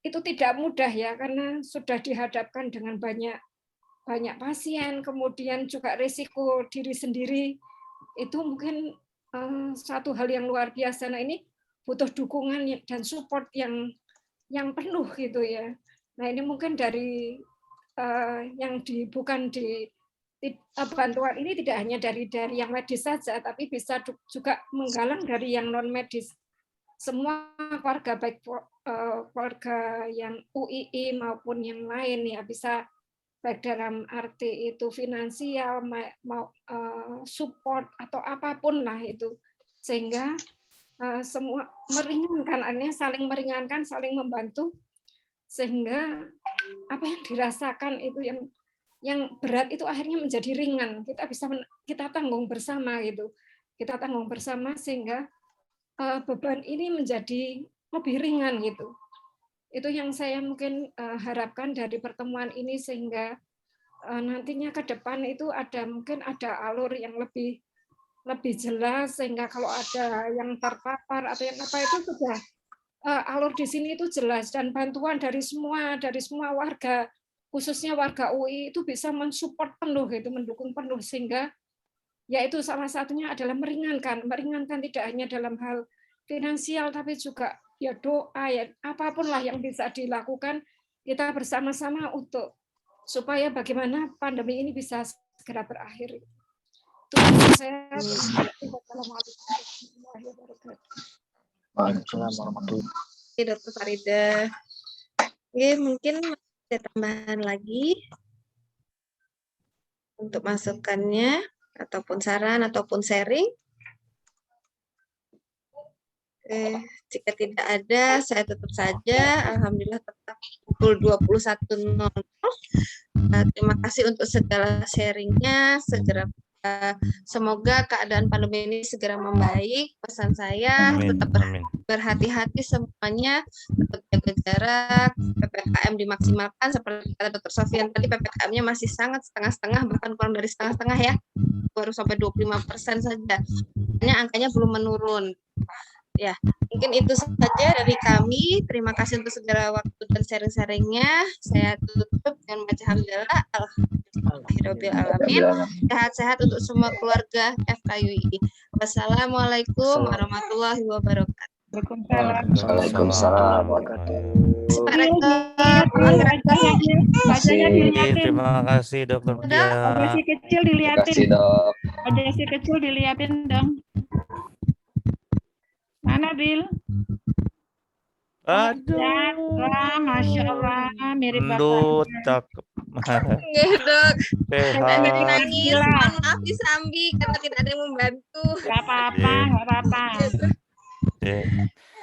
itu tidak mudah ya, karena sudah dihadapkan dengan banyak pasien, kemudian juga risiko diri sendiri, itu mungkin satu hal yang luar biasa. Nah, ini butuh dukungan dan support yang penuh gitu ya. Nah, ini mungkin dari bukan di bantuan ini tidak hanya dari yang medis saja, tapi bisa juga menggalang dari yang non medis. Semua keluarga, baik keluarga yang UII maupun yang lain ya, bisa baik dalam arti itu finansial, mau support atau apapun lah itu, sehingga semua meringankan, artinya saling meringankan, saling membantu, sehingga apa yang dirasakan itu yang berat itu akhirnya menjadi ringan. Kita tanggung bersama gitu, kita tanggung bersama sehingga beban ini menjadi lebih ringan gitu. Itu yang saya mungkin harapkan dari pertemuan ini, sehingga nantinya ke depan itu mungkin ada alur yang lebih jelas, sehingga kalau ada yang terpapar atau yang apa itu sudah alur di sini itu jelas, dan bantuan dari semua warga, khususnya warga UI itu bisa mensupport penuh gitu, mendukung penuh, sehingga yaitu salah satunya adalah meringankan tidak hanya dalam hal finansial tapi juga ya doa ya, apapun lah yang bisa dilakukan kita bersama-sama untuk supaya bagaimana pandemi ini bisa segera berakhir. Itu saya. Assalamualaikum Dr. Farida. Oke, mungkin ada tambahan lagi untuk masukannya ataupun saran ataupun sharing. Jika tidak ada, saya tutup saja. Alhamdulillah tetap pukul 21.00. Terima kasih untuk segala sharingnya. Semoga keadaan pandemi ini segera membaik. Pesan saya tetap berhati-hati semuanya, tetap jaga jarak, PPKM dimaksimalkan. Seperti kata Dr. Sofian tadi, PPKM-nya masih sangat setengah-setengah, bahkan kurang dari setengah-setengah ya, baru sampai 25% saja. Angkanya belum menurun. Ya, mungkin itu saja dari kami. Terima kasih untuk segala waktu dan sharing-sharingnya. Saya tutup dengan baca hamdalah. Alhamdulillahirobbilalamin. Sehat-sehat untuk semua keluarga FKUI. Wassalamualaikum warahmatullahi wabarakatuh. Waalaikumsalam warahmatullahi Pak Rektor. Terima kasih Dokter Dia. Ada si kecil dilihatin. Terima kasih, Dok. Ada si kecil dilihatin dong. Mana Bil? Aduh. Wah, Masya Allah, mirip Endut, Bapak. cakep. Nggih, Dok. Sehat. Nangis, mohon maaf disambi karena tidak ada yang membantu. Gak apa-apa, gak apa-apa.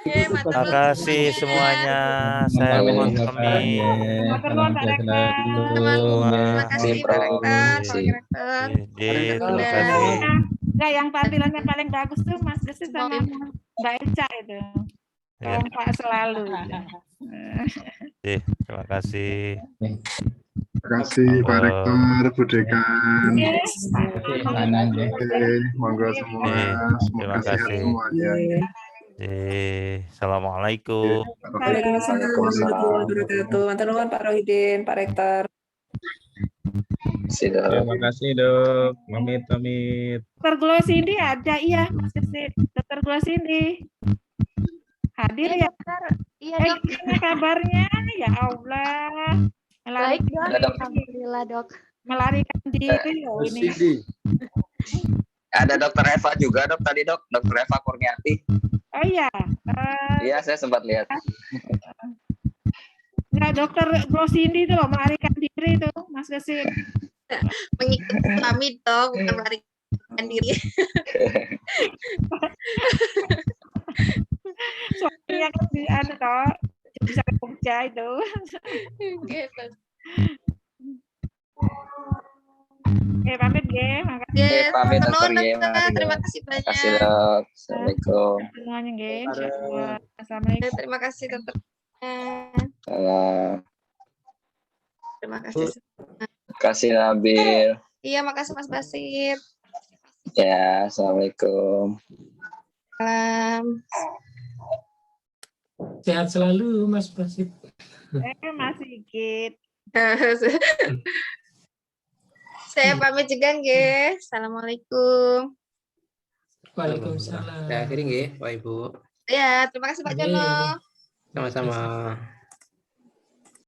Terima kasih semuanya. Saya mohon pamit. Terima kasih Pak Rektor. Terima kasih. Enggak, yang tampilannya paling bagus tuh Mas Desi sama Mbak Eca itu. Kompak selalu. Terima kasih. Terima kasih Pak Rektor, Bu Dekan. Oke, monggo semua. Terima Semoga sehat kasih. semuanya. Assalamualaikum. Waalaikumsalam warahmatullahi wabarakatuh. Matur nuwun Pak Rohidin, Pak Rektor. Terima kasih Dok. Pamit. Dr. Glosindi ada, iya Mas Desi. Dr. Glosindi. Hadir ya? Iya, Dok. Gimana kabarnya? Ya Allah. Baik, Dok. Alhamdulillah, Dok. Melarikan diri loh ini. Ada Dokter Eva juga, Dok, tadi, Dok. Dokter Eva Kurniati. Oh iya. Iya, saya sempat lihat. Enggak, Dokter Glosindi itu loh, melarikan diri itu, Mas Desi. Mengikuti kami, Dok, bukan melarikan diri. Suaminya kan di anu toh, bisa ke Jogja itu. Gitu. Oke, pamit nggih, makasih. Oke, Pamit matur dokter nuwun, ya, dokter. mari Terima dok. kasih Terima kasih banyak. dok. Assalamualaikum. Semuanya nggih, insyaallah. Oke, Assalamualaikum. terima kasih dokter. Salam. Terima kasih. Terima kasih Nabil. Iya, makasih Mas Basit. Ya, assalamualaikum. Salam. Sehat selalu Mas Basit. Mas Sigit. Saya pamit juga nggih. Assalamualaikum. Waalaikumsalam. Ya, akhirnya nggih, Pak Ibu. Ya, terima kasih Pak Jono. Sama-sama.